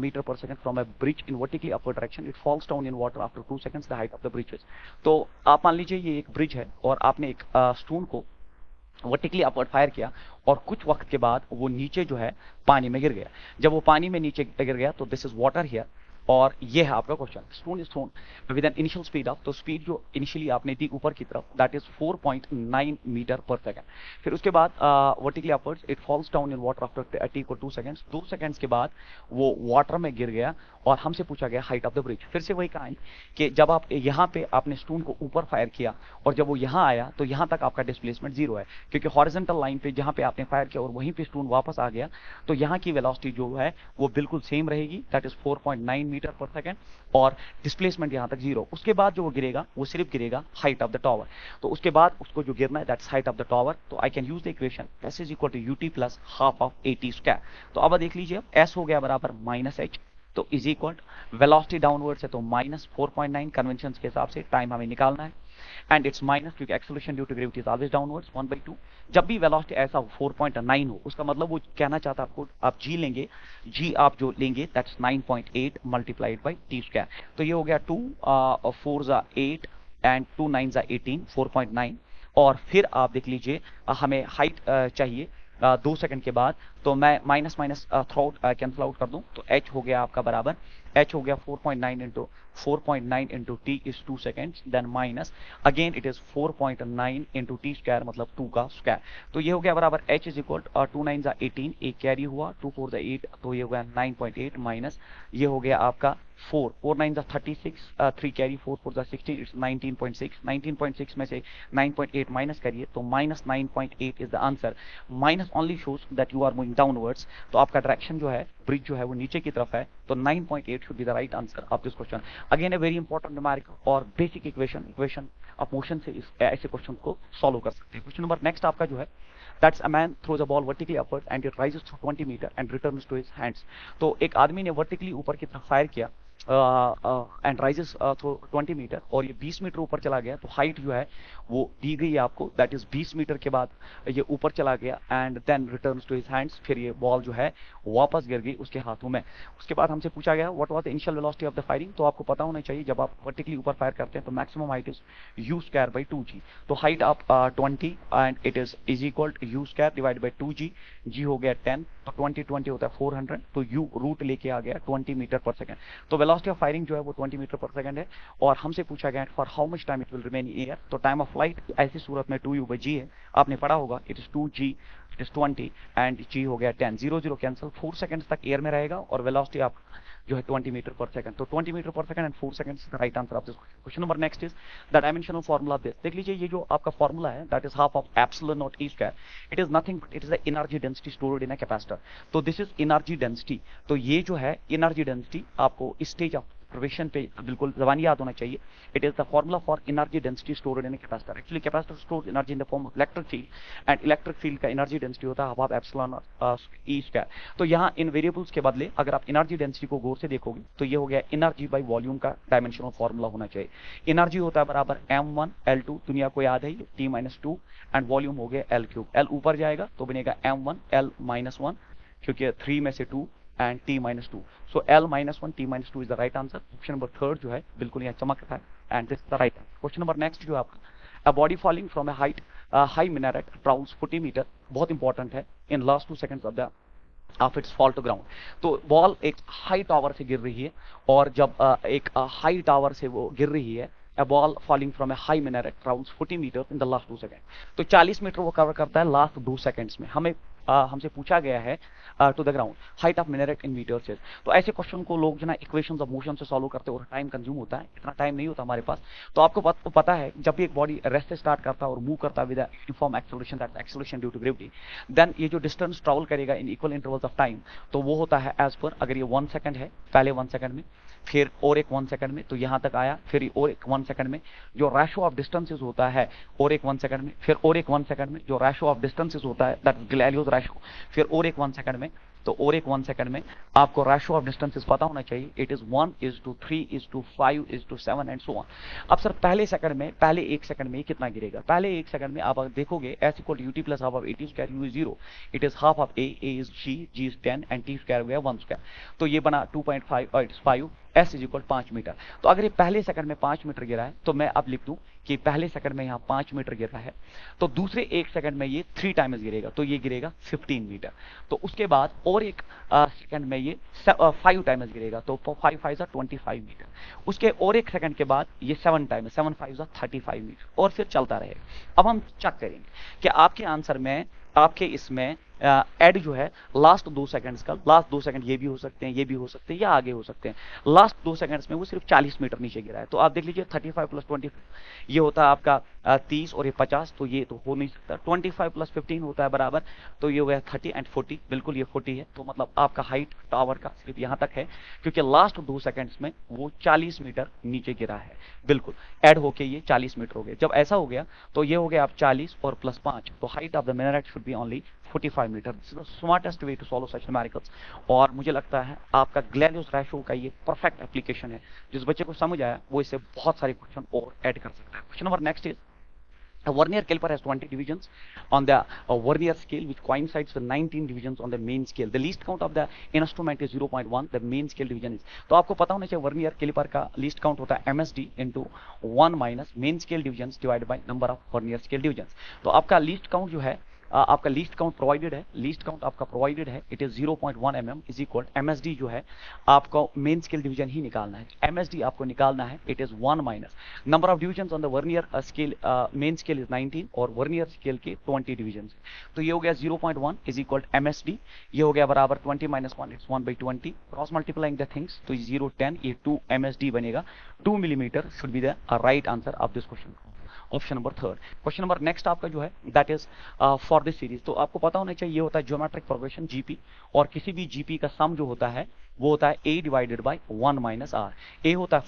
meter per second from a bridge in vertically upward direction. It falls down in water after 2 seconds. The height of the bridge is. तो आप मान लीजिए ये एक bridge है और आपने एक स्टोन को वर्टिकली अपवर्ड फायर किया और कुछ वक्त के बाद वो नीचे जो है पानी में गिर गया। जब वो पानी में नीचे गिर गया तो दिस इज वाटर हियर, और ये है आपका question. Stone is throne with an initial speed of, तो स्पीड जो इनिशियली आपने दी ऊपर की तरफ that is 4.9 metre per second. फिर उसके बाद vertically upwards it falls down in water after T को 2 सेकंड्स। 2 सेकंड्स के बाद वो वाटर में गिर गया और हमसे पूछा गया हाइट ऑफ द ब्रिज। फिर से वही कहानी कि जब आप यहाँ पे आपने स्टोन को ऊपर फायर किया और जब वो यहाँ आया तो यहाँ तक आपका डिस्प्लेसमेंट 0 है, क्योंकि हॉरिजॉन्टल लाइन पे जहाँ पे आपने फायर किया और वहीं पे स्टोन वापस आ गया, तो यहाँ की वेलोसिटी जो है वो बिल्कुल सेम रहेगी, that is 4.9 metre per second, और डिस्प्लेसमेंट यहाँ तक 0। उसके बाद जो वो गिरेगा वो सिर्फ गिरेगा हाइट ऑफ द टावर। तो उसके बाद उसको जो गिरना है that's height of the tower. तो I can use the equation s is equal to ut plus half of at square. तो अब देख लीजिए s हो गया बराबर माइनस h, तो इज इक्वल वेलोसिटी डाउनवर्ड्स है तो माइनस 4.9 कन्वेंशन के हिसाब से टाइम हमें निकालना है, एंड इट्स माइनस क्योंकि acceleration due to gravity is always downwards 1/2। जब भी वेलोसिटी ऐसा 4.9 हो उसका मतलब वो कहना चाहता है आपको आप g लेंगे, g आप जो लेंगे that's 9.8 multiplied by t square. तो ये हो गया 2 4 जा 8 एंड 2 9 जा 18 4.9। और फिर आप देख लीजिए हमें हाइट चाहिए 2 सेकंड के बाद, तो मैं minus minus through cancel out कर दूं, तो h हो गया आपका बराबर h हो गया 4.9 into t is 2 seconds, then minus again it is 4.9 into t square मतलब 2 का स्क्वायर। तो ये हो गया बराबर h इज इक्वल 2 9 जा 18, एक कैरी हुआ 2 4 जा 8, तो ये हो गया 9.8 माइनस ये हो गया आपका 4 9 जा 36, 3 कैरी 4 4 जा 16, इट्स 19.6। 19.6 में से 9.8 माइनस करिए तो minus 9.8 is the answer. Minus only shows that you are moving downwards, तो आपका डायरेक्शन जो है ब्रिज जो है वो नीचे की तरफ है, तो 9.8 should be the right answer of this question. Again a very important numerical और बेसिक इक्वेशन ऑफ मोशन से ऐसे क्वेश्चन को सॉल्व कर सकते हैं। क्वेश्चन नंबर नेक्स्ट आपका जो है that's a man throws a ball vertically upward and it rises through 20 metre and returns to his hands. तो एक आदमी ने वर्टिकली ऊपर की तरफ फायर किया एंड राइजेस 20 मीटर और ये 20 मीटर ऊपर चला गया, तो हाइट जो है वो दी गई है आपको, दैट इज 20 मीटर के बाद ये ऊपर चला गया and then returns to his hands, फिर ये बॉल जो है वापस गिर गई उसके हाथों में। उसके बाद हमसे पूछा गया what was the initial velocity of the firing, तो आपको पता होना चाहिए जब आप वर्टिकली ऊपर फायर करते हैं तो maximum height is u square by 2g, तो हाइट आप 20 and it is equal to u square divide by 2g, g हो गया 10, तो 20 होता है 400, तो u रूट लेके आ गया 20 मीटर पर सेकंड, तो वेलोसिटी ऑफ फायरिंग जो है वो 20 मीटर पर सेकंड है। और हमसे पूछा गया for how much time it will remain in air, तो टाइम ऑफ फ्लाइट ऐसी सूरत में 2u/g है, आपने पढ़ा होगा, it is 2g, it is 20 and g हो गया 10, 0 0 कैंसिल, 4 सेकंड्स तक एयर में रहेगा और वेलोसिटी आप जो है 20 मीटर पर सेकंड, तो 20 metre per second and 4 seconds the right answer of this question. Question number next is the dimensional formula of this, देख लीजिए ये जो आपका फार्मूला है that is half of epsilon not E square, it is nothing but it is the energy density stored in a capacitor, तो this is energy density, तो ये जो है एनर्जी डेंसिटी आपको स्टेज ऑफ प्रोविशन पे बिल्कुल जबान याद होना चाहिए, it is the formula for energy density stored in a capacitor, actually capacitor stores energy in the form of electric field and electric field का एनर्जी डेंसिटी होता है half of epsilon E square, तो यहाँ इन variables के बदले अगर आप energy density को गौर से देखोगे तो ये हो गया एनर्जी बाई वॉल्यूम का डायमेंशनल फार्मूला होना चाहिए, एनर्जी होता है बराबर m1 L2, दुनिया को याद है T-2 एंड वॉल्यूम हो गया L3, L ऊपर जाएगा तो बनेगा m1 L-1 क्योंकि 3 में से 2 and t-2, so L-1 t-2 is the right answer, option number third जो है बिल्कुल यहाँ चमक रहा है and this is the right answer। Question number next जो है आपका, a body falling from a high minaret travels 40 metre, बहुत इंपॉर्टेंट है, in last 2 seconds of its fall to ground, तो बॉल एक हाई टावर से गिर रही है और जब एक हाई टावर से वो गिर रही है, a ball falling from a high minaret travels 40 meters in the last 2 seconds, तो 40 मीटर वो कवर करता है लास्ट 2 सेकंड्स में, हमें हमसे पूछा गया है to the ground height of minaret in metre से, तो ऐसे क्वेश्चन को लोग जो ना इक्वेशंस ऑफ मोशन से सॉल्व करते हैं और टाइम कंज्यूम होता है, इतना टाइम नहीं होता हमारे पास, तो आपको पता है जब भी एक बॉडी रेस्ट से स्टार्ट करता है और मूव करता है with uniform acceleration, that acceleration due to gravity, then ये जो डिस्टेंस ट्रैवल करेगा in equal intervals of time, तो वो होता है एज पर, अगर ये 1 सेकंड है पहले 1 सेकंड में, फिर और एक 1 सेकंड में, तो यहां तक आया, फिर और एक 1 सेकंड में जो रेशो ऑफ डिस्टेंसेस होता है, और एक 1 सेकंड में, फिर और एक 1 सेकंड में जो रेशो ऑफ डिस्टेंसेस होता है, दैट गैलीलियोस रेशो, फिर और एक 1 सेकंड में, तो और एक 1 सेकंड में आपको रेशो ऑफ डिस्टेंसेस पता होना चाहिए, it is 1:3:5:7 and so on. अब सर पहले सेकंड में, पहले 1 सेकंड में कितना गिरेगा, पहले 1 सेकंड में आप देखोगे s equal ut plus half of 80 square, u is 0, it is half of a is g, g is 10 and t square हो गया 1 स्क्वायर, तो ये बना 2.5 और it is 5, s is equal 5 metre, तो अगर ये पहले सेकंड में 5 मीटर गिरा है तो मैं अब लिख दूं कि पहले सेकंड में यहाँ 5 मीटर गिर रहा है, तो दूसरे 1 सेकंड में ये 3 टाइम्स गिरेगा, तो ये गिरेगा 15 मीटर, तो उसके बाद और एक सेकंड में ये 5 टाइम्स गिरेगा, तो 5 5 25 मीटर, उसके और एक सेकंड के बाद ये 7 टाइम्स, 7 5 35 मीटर, और फिर चलता रहेगा। अब हम चेक करेंगे कि आपके आंसर में, आपके इसमें एड जो है लास्ट 2 सेकंड्स का, लास्ट 2 सेकंड ये भी हो सकते हैं, ये भी हो सकते हैं, या आगे हो सकते हैं, लास्ट 2 सेकंड्स में वो सिर्फ 40 मीटर नीचे गिरा है, तो आप देख लीजिए 35 प्लस 25 ये होता है आपका 30 और ये 50, तो ये तो हो नहीं सकता, 25 प्लस 15 होता है बराबर, तो ये हो गया 30 एंड 40, बिल्कुल ये 40 है, तो मतलब आपका हाइट टावर का सिर्फ यहाँ तक है, क्योंकि लास्ट 2 सेकंड्स में वो 40 मीटर नीचे गिरा है, बिल्कुल ऐड होके ये 40 मीटर हो गए। जब ऐसा हो गया तो ये हो गया आप 40 और प्लस 5, तो height of the minaret should be only 45 metre, this is the smartest way to solve such numericals, और मुझे लगता है आपका गैलीलियोस रेशो का ये परफेक्ट एप्लीकेशन है, जिस बच्चे को समझ आया वो इससे बहुत सारे क्वेश्चन और ऐड कर सकता है। Question number next is, a vernier caliper has 20 divisions on the vernier scale which coincides with 19 divisions on the main scale. The least count of the instrument is 0.1. The main scale division is, तो आपको पता होना चाहिए vernier caliper का least count होता है MSD into 1 minus main scale divisions divided by number of vernier scale divisions, तो आपका लीस्ट काउंट जो है आपका लीस्ट काउंट प्रोवाइडेड है, लीस्ट काउंट आपका प्रोवाइडेड है, it is 0.1 mm is equal MSD जो है आपको मेन स्केल डिवीजन ही निकालना है, MSD आपको निकालना है, it is 1 minus number of divisions on the vernier scale, main scale is 19 और वर्नियर स्केल के 20 डिविजन्स, तो ये हो गया 0.1 इज इक्वल MSD, ये हो गया बराबर 20 minus 1 it's 1/20, cross multiplying the things, तो 0 10 ये 2 MSD बनेगा, 2 millimetre should be the right answer of this question, option number third. Question number next आपका जो है that is for this series, तो आपको पता होना चाहिए ये होता है ज्योमेट्रिक प्रोग्रेशन जीपी, और किसी भी जीपी का सम जो होता है वो होता है a divided by 1 minus r. a होता है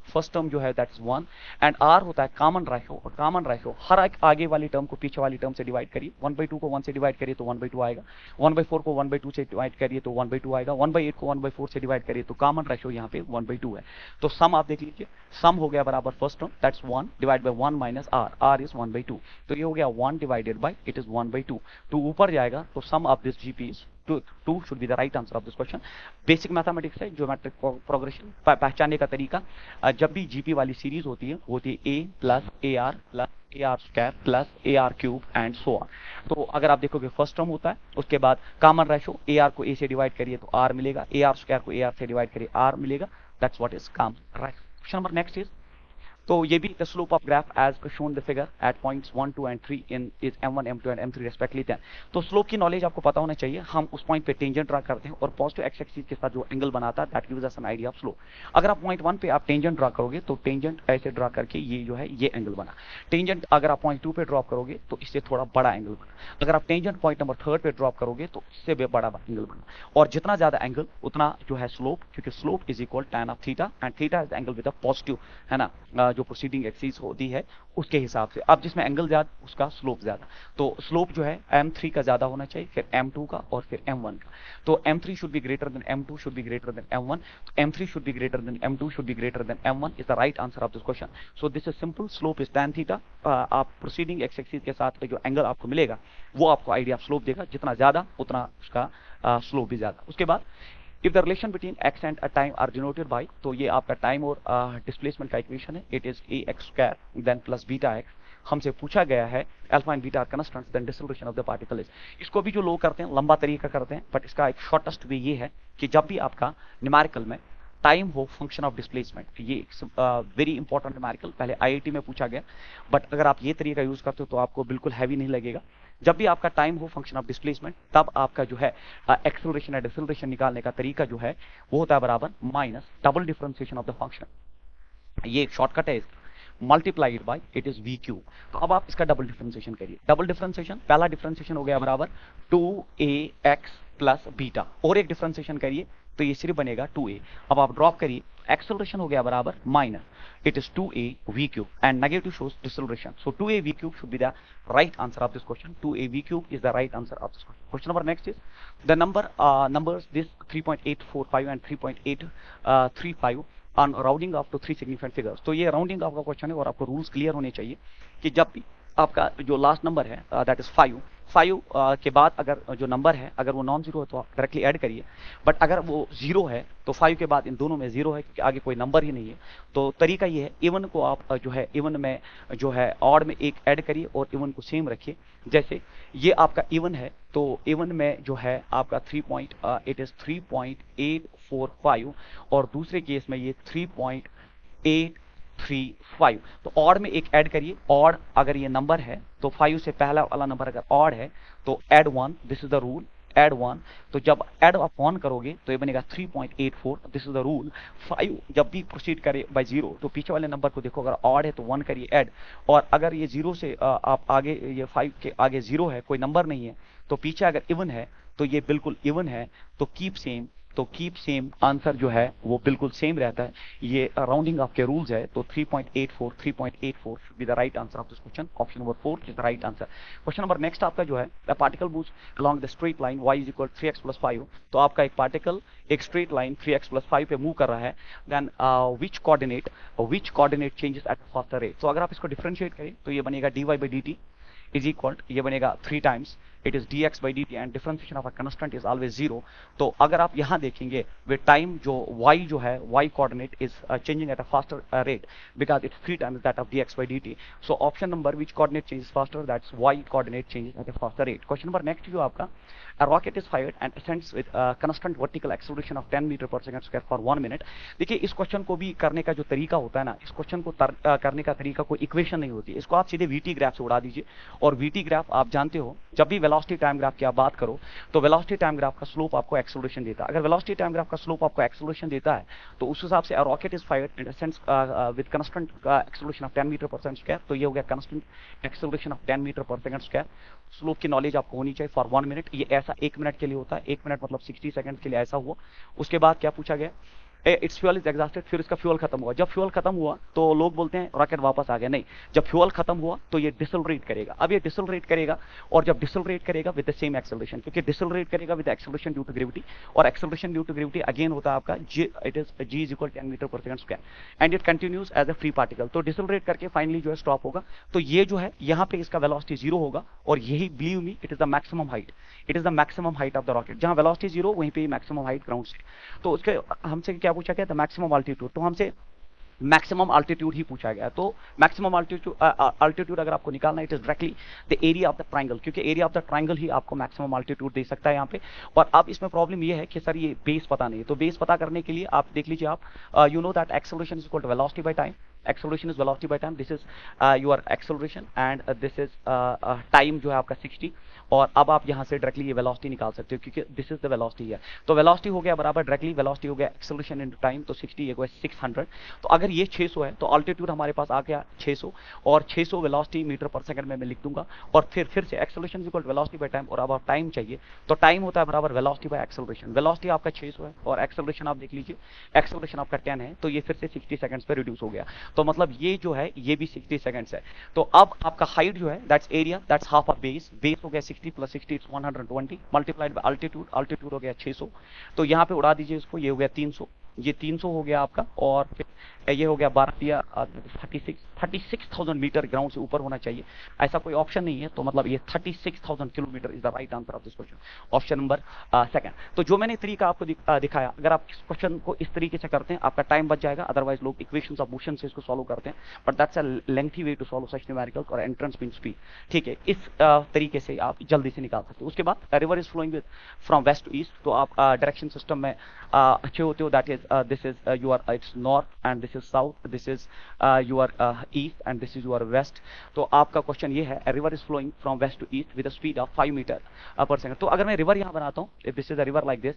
फर्स्ट टर्म जो है दैट इज 1 एंड r होता है कॉमन रेशो, और कॉमन रेशो हर एक आगे वाली टर्म को पीछे वाली टर्म से डिवाइड करिए। 1/2 को 1 से डिवाइड करिए तो 1/2 आएगा, 1/4 को 1/2 से डिवाइड करिए तो 1/2 आएगा, 1/8 को 1/4 से डिवाइड करिए तो कॉमन रेशो यहाँ पे 1/2 है। तो सम आप देख लीजिए, सम हो गया बराबर first term that's 1 divide by 1 minus r, r is 1/2, तो ये हो गया 1 divided by it is 1/2। Two ऊपर जाएगा तो sum of this GP is 2 should be the right answer of this question। Basic mathematics है, ज्योमेट्रिक प्रोग्रेशन पहचानने का तरीका, जब भी जीपी वाली सीरीज होती है वो होती है a plus A r square plus A R cube and so on. तो अगर आप देखोगे फर्स्ट टर्म होता है, उसके बाद कॉमन रेशो ए आर को a से डिवाइड करिए तो r मिलेगा, ए आर स्क्वायर को ए आर से डिवाइड करिए r मिलेगा, that's what is common ratio. Question number next is, तो ये भी the slope of graph as shown the figure at points 1, 2 and 3 in is m1, m2 and m3 respectively 10। तो slope की knowledge आपको पता होना चाहिए। हम उस पॉइंट पे टेंजेंट ड्रा करते हैं और पॉजिटिव एक्स एक्सिस के साथ जो एंगल बनाता है that gives us an idea of slope. अगर आप पॉइंट 1 पे आप टेंजेंट ड्रा करोगे तो टेंजेंट ऐसे ड्रा करके ये जो है ये एंगल बना। टेंजेंट अगर आप पॉइंट 2 पे ड्रॉप करोगे तो इससे थोड़ा बड़ा एंगल बना। अगर आप टेंजेंट पॉइंट नंबर 3 पे ड्रॉप करोगे तो इससे भी बड़ा एंगल बना। और जितना ज्यादा एंगल उतना जो है स्लोप, क्योंकि slope is equal tan of theta and theta is angle with a positive, है ना, जो प्रोसीडिंग एक्सिस होती है उसके हिसाब से। अब जिसमें एंगल ज्यादा उसका स्लोप ज्यादा, तो स्लोप जो है m3 का ज्यादा होना चाहिए, फिर m2 का और फिर m1 का। तो m3 should be greater than m2 should be greater than m1, तो m3 should be greater than m2 should be greater than m1 is the right answer of this question. So this is simple, slope is tan theta. आप proceeding x axis के साथ जो angle आपको मिलेगा वो आपको idea of slope देगा, जितना ज्यादा उतना उसका स्लोप भी ज्यादा। उसके बाद if the relation between x and time are denoted by, तो ये आपका टाइम और डिस्प्लेसमेंट का इक्वेशन है, it is a x square then plus beta x. हमसे पूछा गया है alpha and beta are constants then dissolution of the particle is. इसको भी जो लोग करते हैं लंबा तरीका करते हैं, बट इसका एक शॉर्टेस्ट वे ये है कि जब भी आपका न्यूमेरिकल में टाइम हो फंक्शन ऑफ डिस्प्लेसमेंट, ये वेरी इंपॉर्टेंट न्यूमेरिकल पहले आईआईटी में पूछा गया, बट अगर आप ये तरीका यूज करते हो तो आपको बिल्कुल हैवी नहीं लगेगा। जब भी आपका टाइम हो फंक्शन ऑफ डिस्प्लेसमेंट, तब आपका जो है एक्सेलरेशन या डिसलेरेशन निकालने का तरीका जो है वो होता है बराबर minus double differentiation of the function. ये एक शॉर्टकट है, multiplied by it is we Q. तो अब आप इसका डबल डिफरेंशिएशन करिए। डबल डिफरेंशिएशन, पहला डिफरेंशिएशन हो गया बराबर 2ax प्लस बीटा, और एक डिफरेंशिएशन करिए तो ये सिर्फ बनेगा 2a। अब आप ड्रॉप करिए, एक्सेलरेशन हो गया बराबर minus it is 2a v cube and negative shows deceleration, so 2a v cube should be the right answer of this question. 2a v cube is the right answer of this question. Question number next is the numbers this 3.845 and 3.835 on rounding up to three significant figures। तो ये rounding off का question है और आपको rules clear होने चाहिए कि जब भी आपका जो लास्ट नंबर है दैट इज 5 के बाद अगर जो नंबर है अगर वो नॉन जीरो है तो आप डायरेक्टली ऐड करिए, बट अगर वो जीरो है तो 5 के बाद इन दोनों में जीरो है क्योंकि आगे कोई नंबर ही नहीं है। तो तरीका ये है, इवन को आप जो है इवन में जो है ऑड में एक ऐड करिए और इवन को सेम रखिए। जैसे ये आपका इवन है तो इवन में जो है आपका 3.845 और दूसरे केस में ये 3.835। तो ऑड में एक ऐड करिए, ऑड अगर ये नंबर है तो 5 से पहला वाला नंबर अगर ऑड है तो add 1, this is the rule, add 1। तो जब ऐड आप 1 करोगे तो ये बनेगा 3.84, दिस इज द रूल। 5 जब भी प्रोसीड करे बाय 0 तो पीछे वाले नंबर को देखो, अगर ऑड है तो 1 करिए ऐड, और अगर ये 0 से आप आगे ये 5 के आगे 0 है, कोई नंबर नहीं है, तो पीछे अगर इवन है तो ये बिल्कुल इवन है, तो कीप सेम, तो कीप सेम आंसर जो है वो बिल्कुल सेम रहता है। ये राउंडिंग ऑफ के रूल्स है, तो 3.84 should be the right answer of this question. Option number 4 is the right answer. Question number next आपका जो है the particle moves along the straight line y is equal 3x plus 5। तो आपका एक particle एक straight line 3x plus 5 पे move कर रहा है, then which coordinate changes at a faster rate। तो अगर आप इसको डिफरेंशिएट करें तो ये बनेगा dy by dt is equal, ये बनेगा 3 times it is dx by dt and differentiation of a constant is always 0। तो अगर आप यहाँ देखेंगे वे टाइम जो y जो है y coordinate is changing at a faster rate because it's 3 times that of dx by dt। So option number which coordinate changes faster, that's y coordinate changes at a faster rate। Question number next जो आपका a rocket is fired and ascends with a constant vertical acceleration of 10 meter per second square for 1 minute। देखिए इस question को भी करने का जो तरीका होता है ना, इस क्वेश्चन को करने का तरीका कोई इक्वेशन नहीं होती है, इसको आप सीधे VT ग्राफ से उड़ा दीजिए। और VT ग्राफ आप जानते हो, जब भी वेलोसिटी टाइम ग्राफ की आप बात करो तो वेलोसिटी टाइम ग्राफ का स्लोप आपको एक्सेलरेशन देता है। अगर वेलोसिटी टाइम ग्राफ का स्लोप आपको एक्सेलरेशन देता है तो उस हिसाब से rocket is fired and ascends with constant acceleration of 10 metre per second square, तो ये हो गया constant acceleration of 10 metre per second square. Slope की नॉलेज आपको होनी चाहिए फॉर 1 मिनट। ये ऐसा 1 मिनट के लिए होता है, 1 मिनट मतलब 60 सेकंड के लिए ऐसा हुआ। उसके बाद क्या पूछा गया, इट्स फ्यूल इज एग्जॉस्टेड, फिर इसका फ्यूल खत्म हुआ। जब फ्यूल खत्म हुआ तो लोग बोलते हैं रॉकेट वापस आ गया, नहीं, जब फ्यूल खत्म हुआ तो ये डिसलरेट करेगा। अब ये डिसलरेट करेगा, और जब डिसलरेट करेगा विद द सेम एक्सेलरेशन, क्योंकि डिसलरेट करेगा with acceleration due to gravity, और acceleration due to gravity again होता है आपका g, it is g is equal 10 metre per second square and it continues as a free particle. तो decelerate करके finally जो है स्टॉप होगा। तो ये जो है यहाँ पे इसका वेलोसिटी 0 होगा, और यही believe me it is the maximum height, it is the maximum height of the rocket. जहां वेलोसिटी 0 वहीं पे मैक्सिमम हाइट ग्राउंड से। तो उसके हमसे क्या पूछा गया, द मैक्सिमम अल्टीट्यूड, तो हमसे मैक्सिमम अल्टीट्यूड ही पूछा गया। तो मैक्सिमम अल्टीट्यूड अगर आपको निकालना है, it is directly the area of the triangle, क्योंकि एरिया ऑफ द ट्रायंगल ही आपको मैक्सिमम अल्टीट्यूड दे सकता है यहाँ पे। और अब इसमें प्रॉब्लम ये है कि सर ये बेस पता नहीं है, तो बेस पता करने के लिए आप देख लीजिए, आप you know that acceleration is equal to velocity by time, acceleration is velocity by time, this is your acceleration and this is time जो है आपका 60, और अब आप यहाँ से डायरेक्टली ये वेलोसिटी निकाल सकते हो, क्योंकि दिस इज द वेलोसिटी है। तो वेलोसिटी हो गया बराबर डायरेक्टली वेलोसिटी हो गया एक्सेलरेशन इनटू टाइम, तो 60 ये 600। तो अगर ये 600 है तो अल्टीट्यूड हमारे पास आ गया 600, और 600 वेलोसिटी मीटर पर सेकंड में मैं लिख दूंगा, और फिर से acceleration is equal to velocity by time, और अब आप टाइम चाहिए तो टाइम होता है बराबर वेलोसिटी बाय एक्सेलरेशन। वेलोसिटी आपका 600 है और एक्सेलरेशन आप देख लीजिए, एक्सेलरेशन आपका 10 है, तो ये फिर से 60 सेकंड्स पे रिड्यूस हो गया। तो मतलब ये जो है ये भी 60 सेकंड्स है। तो अब आपका हाइट जो है that's area, that's half of base, base हो गया 60 plus 60 it's 120 multiplied by altitude, altitude हो गया 600। तो यहाँ पे उड़ा दीजिए इसको, ये हो गया 300, ये 300 हो गया आपका, और फिर ये हो गया 12 या 36,000 मीटर ग्राउंड से ऊपर होना चाहिए, ऐसा कोई ऑप्शन नहीं है। तो मतलब ये 36,000 kilometre is the right answer of this question, option number second. तो जो मैंने तरीका आपको दिखाया, अगर आप इस क्वेश्चन को इस तरीके से करते हैं आपका टाइम बच जाएगा, अदरवाइज लोग इक्वेशंस ऑफ मोशन से इसको सॉल्व करते हैं, but that's a lengthy way to solve such numericals और एंट्रेंस मीन स्पीड। ठीक है, इस तरीके से आप जल्दी से निकाल सकते हो। उसके बाद river is flowing with from west to east, तो आप डायरेक्शन सिस्टम में अच्छे होते हो, that is this is your it's north and this is south, this is your east and this is your west. तो आपका क्वेश्चन ये है, river is flowing from west to east with speed of 5 metre per second. तो अगर मैं river यहाँ बनाता हूँ, if this is a river like this,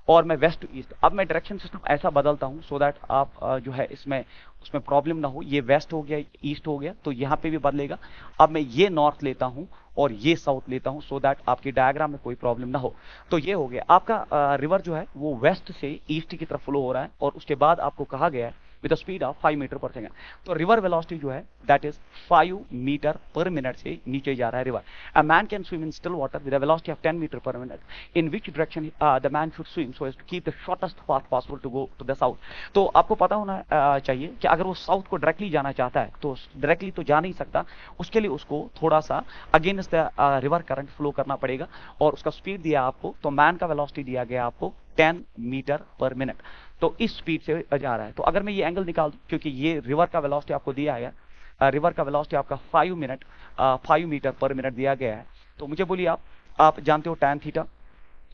और मैं वेस्ट टू ईस्ट, अब मैं डायरेक्शन सिस्टम ऐसा बदलता हूँ सो दैट आप जो है इसमें उसमें प्रॉब्लम ना हो। ये वेस्ट हो गया, ईस्ट हो गया, तो यहाँ पे भी बदलेगा। अब मैं ये नॉर्थ लेता हूँ और ये साउथ लेता हूँ, सो दैट आपकी डायग्राम में कोई प्रॉब्लम ना हो। तो ये हो गया आपका रिवर जो है वो वेस्ट से ईस्ट की तरफ फ्लो हो रहा है, और उसके बाद आपको कहा गया है with a speed of 5 metre per second. तो रिवर वेलोसिटी जो है that is 5 metre per minute से नीचे जा रहा है river. A man can swim in still water with a velocity of 10 metre per minute, in which direction the man should swim so as to keep the shortest path possible to go to the south. तो आपको पता होना चाहिए कि अगर वो south को directly जाना चाहता है तो डायरेक्टली तो जा नहीं सकता, उसके लिए उसको थोड़ा सा against the river current flow करना पड़ेगा, और उसका स्पीड दिया आपको, तो मैन का वेलोसिटी दिया गया आपको 10 मीटर पर मिनट, तो इस स्पीड से जा रहा है। तो अगर मैं ये एंगल निकाल दूं, क्योंकि ये रिवर का वेलोसिटी आपको दिया है, रिवर का वेलोसिटी आपका 5 मीटर पर मिनट दिया गया है, तो मुझे बोलिए आप जानते हो tan theta,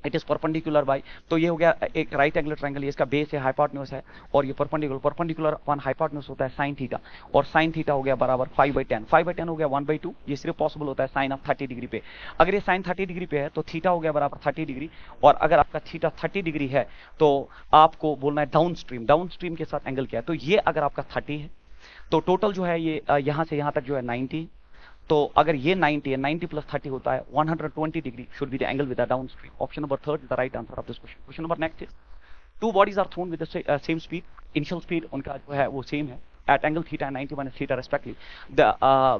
it is perpendicular by, तो ये हो गया एक राइट एंगल ट्रायंगल, इसका बेस है, हाइपोटेन्यूज है, और ये परपेंडिकुलर अपन हाइपोटेन्यूज होता है sin थीटा, और sin थीटा हो गया बराबर 5/10, 5/10 हो गया 1/2, ये सिर्फ पॉसिबल होता है साइन ऑफ 30 डिग्री पे। अगर ये साइन 30 डिग्री पे है तो थीटा हो गया बराबर 30 डिग्री, और अगर आपका थीटा 30 डिग्री है तो आपको बोलना है डाउन स्ट्रीम के साथ एंगल क्या है। तो ये अगर आपका 30 है तो टोटल जो है ये यहाँ से यहाँ तक जो है 90, तो अगर ये 90 है, 90 प्लस 30 होता है 120 degree should be the angle with the downstream. Option number 3 is the right answer of this question. Question number next is, two bodies are thrown with the same speed, initial speed उनका जो है वो same है at angle theta and 90 minus theta respectively,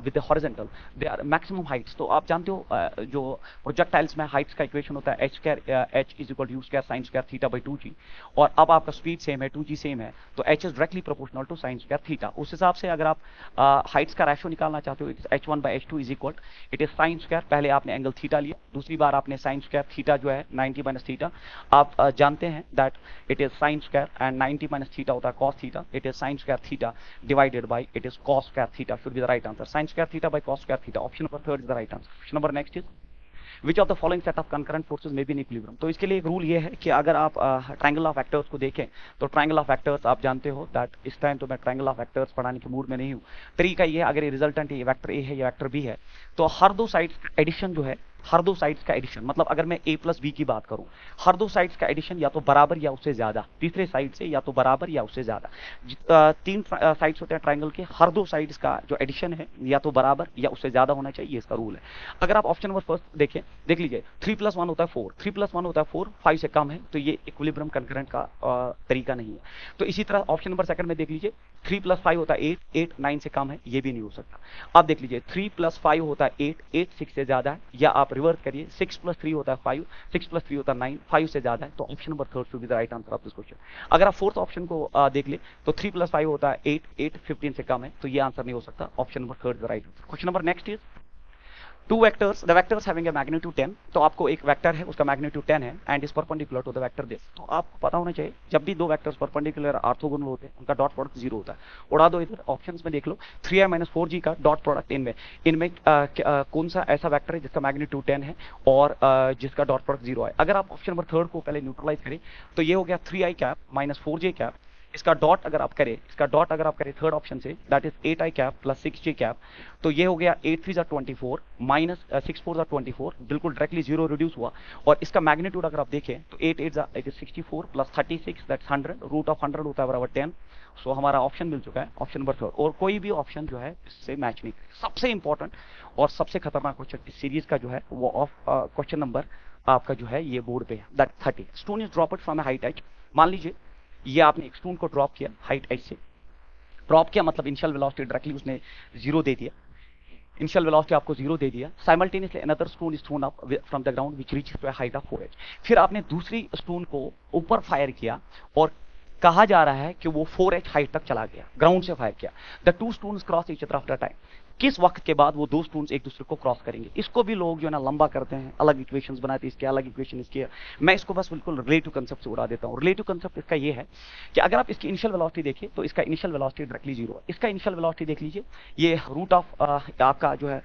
with the horizontal they are maximum heights। तो आप जानते हो जो प्रोजेक्टाइल्स में हाइट्स का इक्वेशन होता है h is equal to u square sin square theta by 2g, और अब आपका स्पीड सेम है, 2g सेम है, तो h is directly proportional to sin square theta। उस हिसाब से अगर आप हाइट्स का रेशियो निकालना चाहते हो, h1 by h2 is equal, it is sin square, पहले आपने एंगल थीटा लिया, दूसरी बार आपने sin square थीटा जो है 90 minus theta, आप जानते हैं that it is sin square and 90 minus theta होता है cos theta, it is sin square theta divided by it is cos square theta should be the right answer, sin square theta by cos square theta। option number 3 is the right answer। question number next is, which of the following set of concurrent forces may be in equilibrium। तो इसके लिए एक rule ये है कि अगर आप triangle of vectors को देखें तो ट्रायंगल ऑफ वेक्टर्स आप जानते हो दैट इस टाइम तो मैं ट्रायंगल ऑफ वेक्टर्स पढ़ाने के मूड में नहीं हूँ। तरीका ये है, अगर ये रिजल्टेंट है, ये वेक्टर ए है, ये वेक्टर बी है, तो हर दो साइड्स एडिशन जो है हर दो साइड्स का एडिशन, मतलब अगर मैं a प्लस बी की बात करूं, हर दो साइड्स का एडिशन या तो बराबर या उससे ज्यादा, तीसरे साइड से या तो बराबर या उससे ज्यादा। तीन साइड्स होते हैं ट्राइंगल के, हर दो साइड्स का जो एडिशन है या तो बराबर या उससे ज्यादा होना चाहिए, इसका रूल है। अगर आप ऑप्शन नंबर फर्स्ट देखें, देख लीजिए 3 + 1 होता है 4, 3 + 1 होता है 4, 5 से कम है तो ये इक्विलिब्रियम कंकरेंट का तरीका नहीं है। तो इसी तरह ऑप्शन नंबर सेकंड में देख लीजिए 3 + 5 होता है 8, 8 9 से कम है, ये भी नहीं हो सकता। अब देख लीजिए 3 + 5 होता है 8, 8 6 से ज्यादा है, या आप रिवर्स करिए 6 + 3 होता है 5, 6 + 3 होता है 9, 5 से ज्यादा है, तो option number third should be the right answer of this question. अगर आप फोर्थ ऑप्शन को देख ले तो 3 + 5 होता है 8, 8 15 से कम है, तो ये आंसर नहीं हो सकता, option number third the right answer. Question number next is two vectors, the vectors having a magnitude 10, तो आपको एक वेक्टर है उसका मैग्नीट्यूड 10 है and is perpendicular to the vector this. तो आपको पता होना चाहिए जब भी दो वेक्टर्स परपेंडिकुलर ऑर्थोगोनल होते हैं उनका डॉट प्रोडक्ट 0 होता है। उड़ा दो इधर, ऑप्शंस में देख लो 3i - 4g का डॉट प्रोडक्ट इनमें इनमें कौन सा ऐसा वेक्टर है जिसका मैग्नीट्यूड 10 है और जिसका डॉट प्रोडक्ट 0 है। अगर आप ऑप्शन नंबर थर्ड को पहले न्यूट्रलाइज करें तो ये हो गया 3i कैप - 4j कैप, इसका डॉट अगर आप करें थर्ड ऑप्शन से, that is 8i cap plus 6j cap, तो ये हो गया 8 3 24 माइनस 6 4 24, बिल्कुल डायरेक्टली 0 रिड्यूस हुआ। और इसका मैग्नीट्यूड अगर आप देखें तो 8 8 it is 64 plus 36 that's 100, root of 100 होता है बराबर 10। सो हमारा ऑप्शन मिल चुका है ऑप्शन नंबर थर्ड, और कोई भी ऑप्शन जो है इससे मैच नहीं करेगा। सबसे इंपॉर्टेंट और सबसे खतरनाक क्वेश्चन इस सीरीज का जो है वो ऑफ क्वेश्चन नंबर आपका जो है ये बोर्ड पे है, that 30 stone is dropped from a height h. मान लीजिए ये आपने एक स्टोन को ड्रॉप किया हाइट एज से, ड्रॉप किया मतलब इनिशियल वेलोसिटी डायरेक्टली उसने 0 दे दिया, इनिशियल वेलोसिटी आपको 0 दे दिया। Simultaneously another stone is thrown up from the ground which reaches to a height of 4h। फिर आपने दूसरी स्टोन को ऊपर फायर किया और कहा जा रहा है कि वो 4h हाइट तक चला गया, ग्राउंड से फायर किया। The two stones cross each other after time, किस वक्त के बाद वो दो स्टोन्स एक दूसरे को क्रॉस करेंगे। इसको भी लोग जो है ना लंबा करते हैं, अलग इक्वेशंस बनाते हैं, इसके अलग इक्वेशन इसके, मैं इसको बस बिल्कुल रिलेटिव कंसेप्ट से उड़ा देता हूँ। रिलेटिव कंसेप्ट इसका ये है कि अगर आप इसकी इनिशियल वेलोसिटी देखिए तो इसका इनिशियल वेलोसिटी डायरेक्टली 0 है, इसका इनिशियल वेलोसिटी देख लीजिए ये रूट ऑफ आपका जो है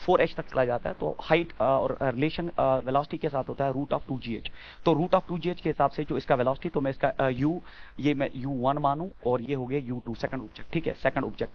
4h तक चला जाता है, तो हाइट और रिलेशन वेलोसिटी के साथ होता है रूट ऑफ 2gh। तो रूट ऑफ 2gh के हिसाब से जो इसका वेलोसिटी, तो मैं इसका ये मैं u1 मानूं और ये हो गया u2 सेकंड ऑब्जेक्ट, ठीक है, सेकंड ऑब्जेक्ट,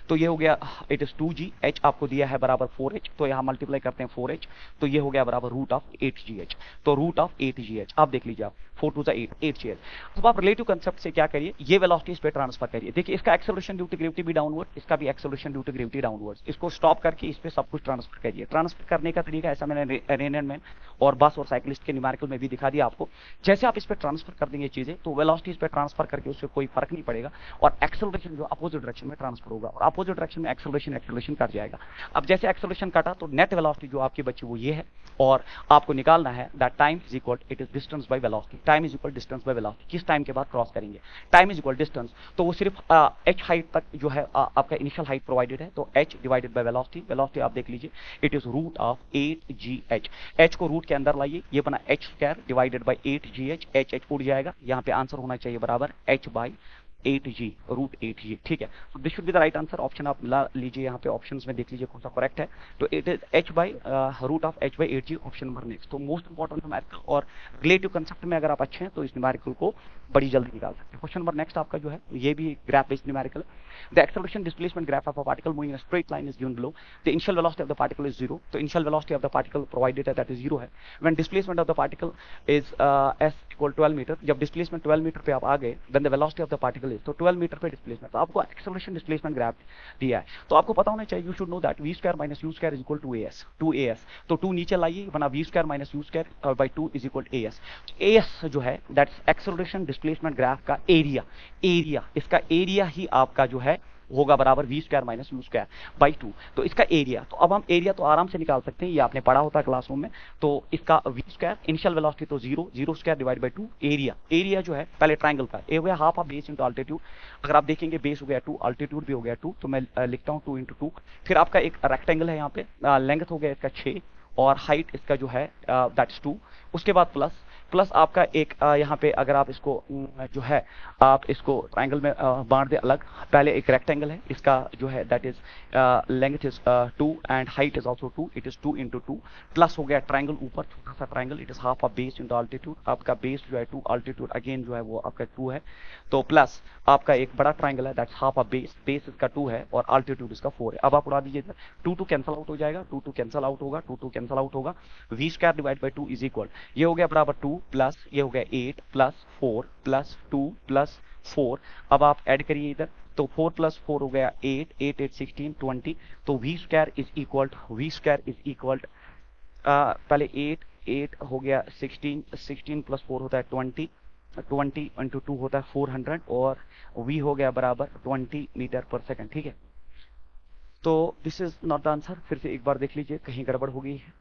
तो ये हो गया इट इज 2g, h आपको दिया है बराबर 4h, तो यहाँ मल्टीप्लाई करते हैं 4h, तो ये हो गया बराबर रूट ऑफ 8gh, तो रूट ऑफ 8gh आप देख लीजिए आप 4 2 8 8gh। अब आप रिलेटिव कंसेप्ट से क्या करिए, ये वेलोसिटी इस पे ट्रांसफर करिए। देखिए इसका एक्सेलरेशन ड्यू टू ग्रेविटी भी डाउनवर्ड, इसका भी acceleration due to gravity downward, इसको स्टॉप करके इस पे सब कुछ ट्रांसफर करिए। ट्रांसफर करने का तरीका ऐसा मैंने रेनमेन और बस और साइकिलिस्ट के न्यूमेरिकल में भी दिखा दिया आपको। जैसे आप इस पे ट्रांसफर कर देंगे चीजें तो वेलोसिटी इस पे ट्रांसफर करके उससे कोई फर्क नहीं पड़ेगा, और एक्सेलरेशन जो अपोजिट डायरेक्शन में ट्रांसफर होगा, और अपोजिट डायरेक्शन में एक्सेलरेशन कट जाएगा। अब जैसे एक्सेलरेशन कटा तो नेट वेलोसिटी जो आपकी बची वो ये है, और आपको निकालना है that time is equal it is distance by velocity, time is equal distance by velocity, किस टाइम के बाद क्रॉस करेंगे, टाइम इज इक्वल डिस्टेंस, तो वो सिर्फ h हाइट तक जो है आपका इनिशियल हाइट प्रोवाइडेड है, तो h divided by velocity, velocity आप देख लीजिए it is root of 8gh, h को रूट के अंदर लाइए, ये बना h² divided by 8gh, h उड़ जाएगा, यहाँ पे आंसर होना चाहिए बराबर h/8g, रूट 8g, ठीक है। तो this should be the right answer, option आप मिला लीजिए यहाँ पे, ऑप्शंस में देख लीजिए कौन सा करेक्ट है, तो it is root of h/8g, option number next. तो मोस्ट इंपॉर्टेंट न्यूमेरिकल और रिलेटिव कंसेप्ट में अगर आप अच्छे हैं तो इस न्यूमेरिकल को बड़ी जल्दी निकाल सकते हैं। क्वेश्चन नंबर नेक्स्ट आपका जो है ये भी graph based numerical, the acceleration displacement graph of a particle moving in a straight line is given below, the initial velocity of the particle is 0, तो initial velocity of the particle provided है that is 0 है। When displacement of the particle is s equal 12 metre, जब displacement 12 metre पे आप आ गए then the velocity of the particle is, तो 12 metre पे डिस्प्लेसमेंट, तो आपको एक्सेलरेशन डिस्प्लेसमेंट ग्राफ दिया है, तो आपको पता होना चाहिए, you should know that v² - u² is equal to as, 2as, तो 2 नीचे लाइए बना v² - u² by 2 is equal as। as जो है दैट्स एक्सेलरेशन डिस्प्लेसमेंट ग्राफ का एरिया, इसका एरिया ही आपका जो है होगा बराबर v² - u² बाई 2, तो इसका एरिया, तो अब हम एरिया तो आराम से निकाल सकते हैं, ये आपने पढ़ा होता है क्लासरूम में, तो इसका v², इनिशियल वेलोसिटी तो 0² डिवाइड बाई 2, एरिया जो है पहले ट्राइंगल का ए हो गया half of base into altitude, अगर आप देखेंगे बेस हो गया 2, अल्टीट्यूड भी हो गया 2, तो मैं लिखता हूँ 2 × 2, फिर आपका एक रेक्टेंगल है यहाँ पे, लेंथ हो गया इसका 6 और हाइट इसका जो है दैट्स 2, उसके बाद प्लस प्लस आपका एक यहाँ पे अगर आप इसको जो है आप इसको ट्राइंगल में बांट दे अलग, पहले एक रेक्टेंगल है, इसका जो है that is length is 2 and height is also 2, it is 2 into 2, plus हो गया ट्राइंगल ऊपर छोटा सा triangle, it is half of base into altitude, आपका बेस जो है 2, अल्टीट्यूड अगेन जो है वो आपका 2 है, तो प्लस आपका एक बड़ा ट्राइंगल है that's half of base, base इसका 2 है और अल्टीट्यूड इसका 4 है। अब आप उड़ा दीजिए, 2 कैंसिल आउट हो जाएगा, 2 कैंसिल आउट होगा, 2 कैंसिल आउट होगा, v square divide by 2 is equal, ये हो गया बराबर 2 प्लस ये हो गया 8 प्लस 4 प्लस 2 प्लस 4, अब आप ऐड करिए इधर, तो 4 प्लस 4 हो गया 8, 8 8 16 20, तो वी स्क्वायर इज इक्वल पहले 8 8 हो गया 16, 16 प्लस 4 होता है 20, 20 इंटू 2 होता है 400 और v हो गया बराबर 20 मीटर पर सेकंड। ठीक है, तो this is not the answer, फिर से एक बार देख लीजिए कहीं गड़बड़ हो गई है।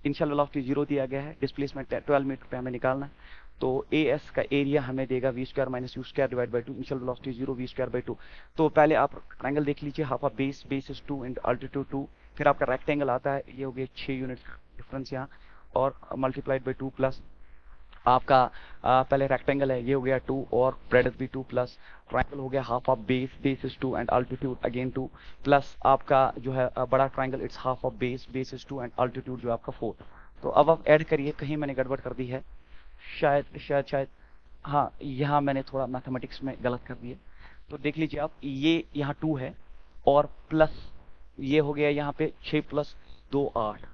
इनिशियल वेलोसिटी 0 दिया गया है, डिस्प्लेसमेंट 12 मीटर पे हमें निकालना है, तो एस का एरिया हमें देगा v square minus u square divide by 2, initial velocity 0 v square by 2, तो पहले आप ट्राइंगल देख लीजिए, half of base, base is 2 and altitude 2, फिर आपका रेक्टेंगल आता है, ये हो गया 6 यूनिट डिफरेंस यहाँ और मल्टीप्लाइड बाई 2 प्लस आपका पहले रेक्टेंगल है ये हो गया 2 और ब्रेडथ भी 2 प्लस ट्राइंगल हो गया half of base, base is 2 and altitude again 2 plus आपका जो है बड़ा triangle it's half of base, base is 2 and altitude जो आपका 4। तो अब आप ऐड करिए, कहीं मैंने गड़बड़ कर दी है, शायद हाँ यहाँ मैंने थोड़ा मैथमेटिक्स में गलत कर दिया, तो देख लीजिए आप, ये यहाँ 2 है और प्लस ये हो गया यहाँ पे 6 प्लस 2 8,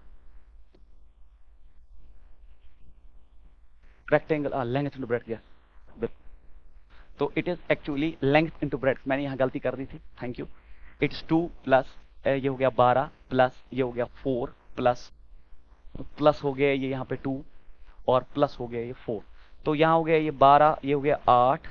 rectangle length into breadth, yes, तो it is actually length into breadth, मैंने यहाँ गलती कर दी थी, थैंक यू। इट्स 2 प्लस ये हो गया 12 प्लस ये हो गया 4 प्लस हो गया ये यहाँ पे 2 और प्लस हो गया ये 4, तो यहाँ हो गया ये 12, ये हो गया 8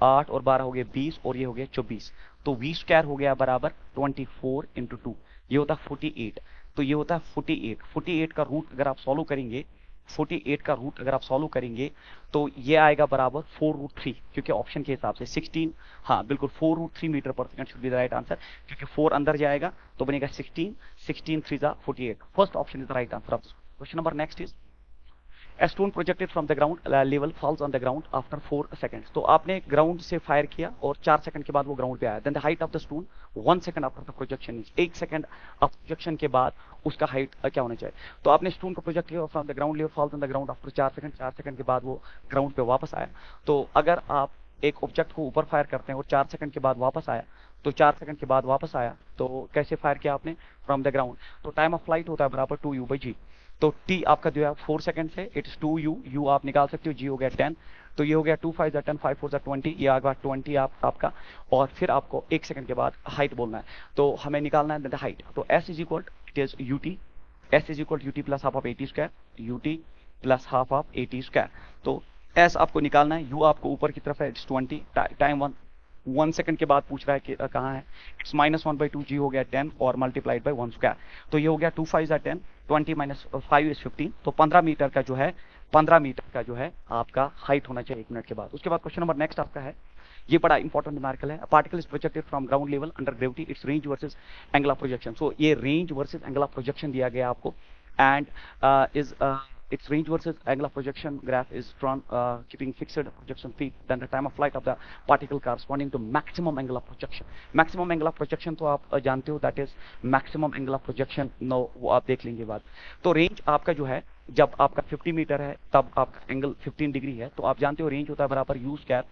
और 12 हो गया 20 और ये हो गया 24, तो वी स्क्वायर हो गया बराबर 24 इंटू 2, ये होता है 48, तो ये होता है 48 का रूट अगर आप सॉल्व करेंगे, 48 का रूट अगर आप सॉल्व करेंगे तो ये आएगा बराबर 4√3, क्योंकि ऑप्शन के हिसाब से 16, हाँ बिल्कुल 4√3 metre per second should be the right answer, क्योंकि 4 अंदर जाएगा तो बनेगा 16, 16 3 जा 48, first option is the right answer. Question number next is A stone projected from the ground level falls on the ground after 4 seconds, तो आपने ground से fire किया और 4 सेकंड के बाद वो ग्राउंड पे आया, then the height of the stone 1 second after the projection is, 1 second of projection के बाद उसका हाइट क्या होना चाहिए, तो आपने स्टोन को प्रोजेक्ट किया from the ground level falls on the ground after 4 second, 4 second के बाद वो ग्राउंड पे वापस आया, तो अगर आप एक ऑब्जेक्ट को ऊपर फायर करते हैं और 4 सेकंड के बाद वापस आया, तो 4 सेकंड के बाद वापस आया तो कैसे फायर किया आपने फ्रॉम द ग्राउंड, तो टाइम ऑफ फ्लाइट होता है बराबर 2u/g, तो t आपका जो है 4 सेकंड से इट्स 2u, u आप निकाल सकते हो, g हो गया 10, तो ये हो गया 2 5 10 5 4 20, ये आ गया 20 आपका, और फिर आपको 1 सेकंड के बाद हाइट बोलना है, तो हमें निकालना है हाइट, तो s is equal it is ut, s is equal ut plus half of 80 square, ut plus half of 80 square, तो s आपको निकालना है, u आपको ऊपर की तरफ है इट्स 20, टाइम 1 सेकंड के बाद पूछ रहा है कि कहाँ है, इट्स -1/2, g हो गया 10 और मल्टीप्लाइड बाय 1 स्क्वायर, तो ये हो गया 2 5 10, 20 माइनस 5 इज 15, तो 15 मीटर का जो है आपका हाइट होना चाहिए 1 मिनट के बाद। उसके बाद क्वेश्चन नंबर नेक्स्ट आपका है, ये बड़ा इंपॉर्टेंट न्यूमेरिकल है, particle is projected from ground level under gravity, its range versus angle of projection, so ये range versus angle of projection दिया गया आपको, and is its range versus angle of projection graph is drawn keeping fixed projection feet, then the time of flight of the particle corresponding to maximum angle of projection, maximum angle of projection तो आप जानते हो that is maximum angle of projection, no वो आप देख लेंगे बाद, तो रेंज आपका जो है जब आपका 50 मीटर है तब आपका एंगल 15 डिग्री है, तो आप जानते हो रेंज होता है बराबर u square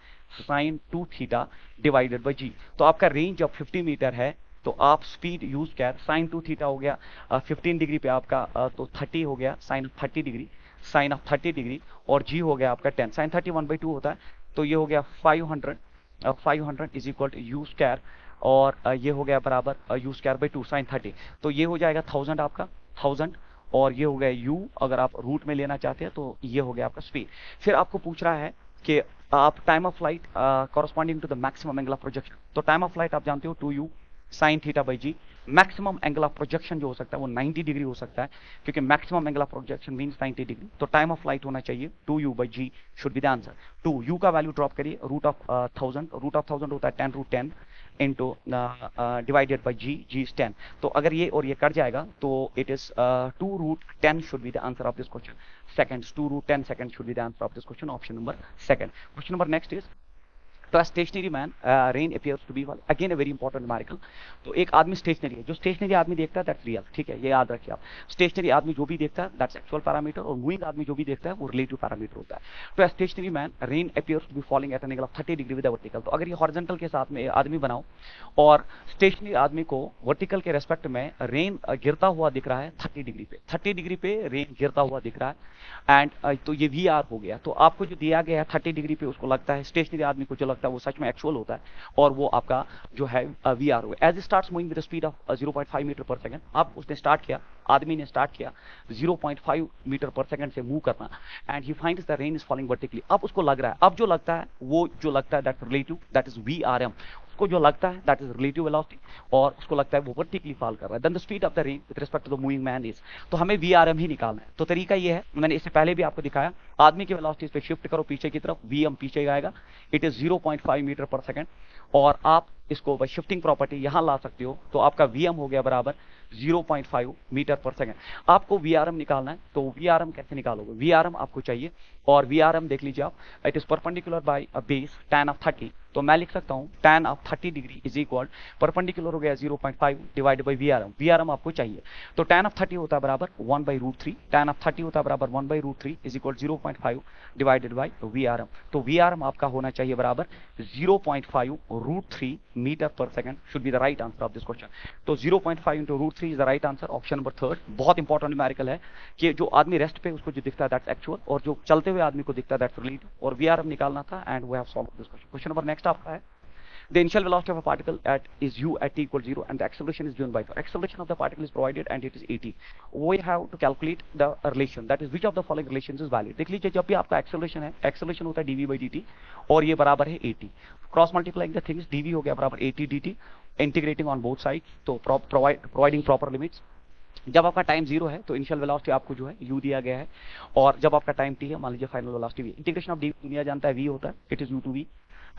sin 2 theta divided by g, तो आपका रेंज जब 50 मीटर है तो आप स्पीड यूज कर साइन 2 थीटा हो गया 15 डिग्री पे आपका तो 30 हो गया साइन ऑफ 30 डिग्री और जी हो गया आपका 10, साइन 30 1/2 होता है, तो ये हो गया 500 is equal to u square, और ये हो गया बराबर यू स्क्वायर बाई 2 साइन 30, तो ये हो जाएगा 1000 आपका 1000, और ये हो गया u, अगर आप रूट में लेना चाहते हैं तो ये हो गया आपका स्पीड। फिर आपको पूछ रहा है कि आप time of flight corresponding to the maximum angle of projection, तो टाइम ऑफ फ्लाइट आप जानते हो 2u sine theta by g, maximum angle of projection जो हो सकता है वो 90 डिग्री हो सकता है, क्योंकि maximum angle of projection means 90 degree, तो टाइम ऑफ फ्लाइट होना चाहिए 2u/g should be the answer. 2u का वैल्यू ड्रॉप करिए, रूट ऑफ 1000 होता है 10√10, into divided by g is 10। तो अगर ये और ये कट जाएगा तो it is 2√10 should be the answer of this question. Seconds, 2√10 second should be the answer of this question, option number second. Question number next is तो a stationary man rain appears to be one, again a very important numerical। तो एक आदमी stationery है, जो stationery आदमी देखता है that's real, ठीक है, ये याद रखिए आप। स्टेशनरी आदमी जो भी देखता है दैट्स एक्चुअल पैरामीटर, और मूविंग आदमी जो भी देखता है वो रिलेटिव पैरामीटर होता है। तो a stationary man rain appears to be falling at an angle of 30 degree with vertical. तो अगर ये हॉरिजॉन्टल के साथ में आदमी बनाओ और स्टेशनरी आदमी को वर्टिकल के रेस्पेक्ट में रेन गिरता हुआ दिख रहा है 30 डिग्री पे, 30 डिग्री पे रेन गिरता हुआ दिख रहा है, एंड तो ये वी आर हो गया। तो आपको जो दिया गया है 30 डिग्री पे उसको लगता है, स्टेशनरी आदमी को जो लगता है वो सच में एक्चुअल होता है, और वो आपका जो है वी आर हो। As starts moving with speed of 0.5 metre per second. अब उसने स्टार्ट किया, आदमी ने स्टार्ट किया 0.5 मीटर पर सेकंड से मूव करना, and he finds the rain is falling vertically. अब उसको लग रहा है, अब जो लगता है वो जो लगता है that relative, that is v r m. उसको जो लगता है दैट इज रिलेटिव वेलोसिटी, और उसको लगता है वो वर्टिकली फॉल कर रहा है। Then the speed of the rain with respect to the moving man is. तो हमें वी आर एम ही निकालना है। तो तरीका ये है, मैंने इससे पहले भी आपको दिखाया, आदमी की वेलोसिटी पे शिफ्ट करो पीछे की तरफ, वी एम पीछे आएगा, it is 0.5 metre per second, और आप इसको बाय शिफ्टिंग प्रॉपर्टी यहां ला सकते हो, तो आपका वीएम हो गया बराबर 0.5 मीटर पर सेकंड। आपको वीआरएम निकालना है, तो वीआरएम कैसे निकालोगे? वीआरएम आपको चाहिए, और वीआरएम देख लीजिए आप, it is perpendicular by a base tan of 30। तो मैं लिख सकता हूं tan of 30 degree is equal, perpendicular हो गया 0.5 डिवाइडेड बाय वीआरएम। वीआरएम आपको चाहिए, तो tan ऑफ 30 होता है बराबर 1/√3, tan ऑफ 30 होता है बराबर 1/√3 is equal 0.5 divided by VRM. तो वीआरएम आपका होना चाहिए बराबर 0.5√3 metre per second, should be the right answer of this question. तो 0.5 into √3 is the right answer, option number third. बहुत इंपॉर्टेंट न्यूमेरिकल है कि जो आदमी रेस्ट पे उसको जो दिखता है दैट्स एक्चुअल, और जो चलते हुए आदमी को दिखता है दैट्स रिलेटिव, और वीआरएम निकालना था, and we have solved this question. Question number next आपका है, the initial velocity of a particle is u at t equals 0 and the acceleration is given by the acceleration of the particle is provided and it is at। we have to calculate the relation, that is which of the following relations is valid। देख लीजिए, जब भी आपका acceleration है, acceleration होता है dv by dt, और ये बराबर है at, cross multiplying the things, dv हो गया बराबर at dt, integrating on both sides, तो प्रोवाइडिंग प्रॉपर लिमिट्स। जब आपका टाइम 0 है तो इनिशियल वेलोसिटी आपको जो है u दिया गया है, और जब आपका टाइम t है, मान लीजिए final velocity v। Integration of d दुनिया जानता है v होता है, it is u to v,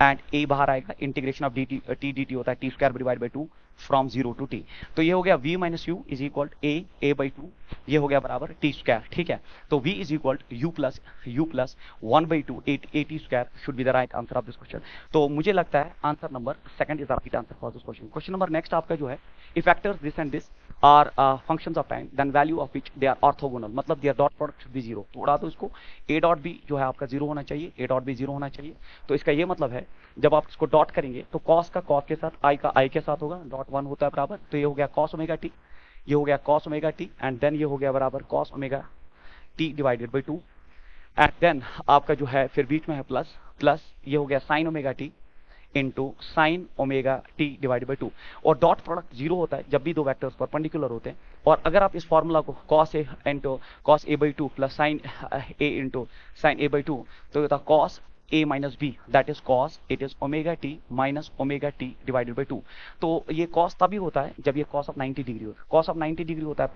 and a बाहर आएगा, integration of dt t dt होता है t square divide by 2 from 0 to t। तो ये हो गया v minus u is equal a by 2, ये हो गया बराबर t स्क्वायर, ठीक है। तो v is equal u plus 1/2 at square should be the right answer of this question. तो मुझे लगता है answer number second is the right answer for this question. Question number next आपका जो है, if factors this and this are functions of time then value of which they are orthogonal, मतलब their dot product should be 0। तो उड़ा दो इसको, a dot b जो है आपका 0 होना चाहिए, a डॉट b 0 होना चाहिए। तो इसका ये मतलब है, जब आप इसको डॉट करेंगे तो cos का cos के साथ, i का i के साथ होगा, डॉट 1 होता है बराबर, तो ये हो गया cos ओमेगा t, ये हो गया cos omega t, and then ये हो गया बराबर cos omega t divided by 2, and then आपका जो है फिर बीच में है प्लस, ये हो गया sin omega t into sine omega T divide by 2, और डॉट प्रोडक्ट 0 होता है जब भी दो वेक्टर्स परपेंडिकुलर होते हैं। और अगर आप इस फॉर्मूला को cos a into cos a by 2 plus sine a into sine a by 2, तो ये होता है cos a minus b, that is cos it is omega t minus omega t divided by 2। तो ये cos तभी होता है जब ये cos ऑफ 90 डिग्री होता है, cos ऑफ 90 डिग्री होता है,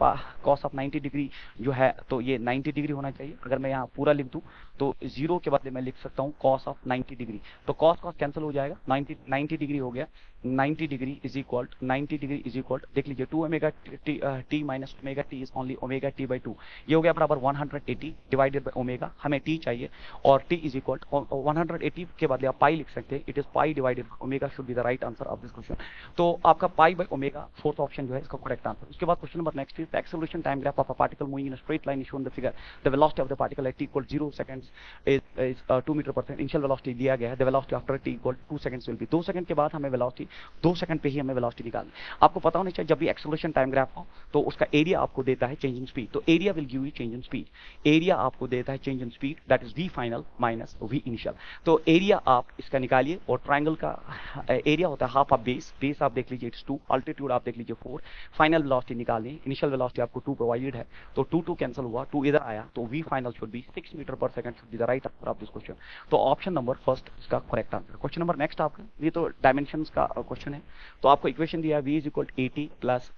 cos ऑफ 90 डिग्री जो है, तो ये 90 डिग्री होना चाहिए। अगर मैं यहाँ पूरा लिख दूं तो 0 के बदले मैं लिख सकता हूँ cos ऑफ 90 डिग्री, तो cos कैंसिल हो जाएगा, 90 डिग्री हो गया, 90 degree is equal, 90 degree is equal, देख लीजिए 2 omega t minus omega T is only omega T by 2, ये हो गया बराबर 180 डिवाइडेड बाई ओमेगा, हमें टी चाहिए, और टी इज इक्वल 180 के बदले आप पाई लिख सकते हैं, it is pi divided omega should be the right answer of this question. तो आपका pi by omega fourth option जो है इसका करेक्ट आंसर। उसके बाद question number next is the acceleration time graph of a particle moving in a straight line is shown the figure, the velocity of the particle at t equal 0 seconds is 2 metre per second, initial velocity दिया गया है, the velocity after t equal 2 seconds will be, 2 second के बाद हमें velocity 2 second पे ही हमें velocity निकालनी। आपको पता होना चाहिए जब भी एक्सेलरेशन टाइम ग्राफ हो तो उसका एरिया आपको देता है चेंज इन स्पीड, तो area will give you change in speed, area आपको देता है change in speed, that is v final minus v initial. तो एरिया आप इसका निकालिए, और ट्रायंगल का एरिया होता है हाफ ऑफ बेस, बेस आप देख लीजिए इट्स 2, अल्टीट्यूड आप देख लीजिए 4, फाइनल वेलोसिटी निकालिए, इनिशियल वेलोसिटी आपको 2 प्रोवाइडेड है, तो 2 कैंसिल हुआ, 2 इधर आया, तो v final should be 6 metre per second should be the right answer of this question. तो ऑप्शन नंबर फर्स्ट इसका correct answer. Question number next आपका, ये तो डायमेंशंस का क्वेश्चन है, तो आपको इक्वेशन दिया है v is equal 80 plus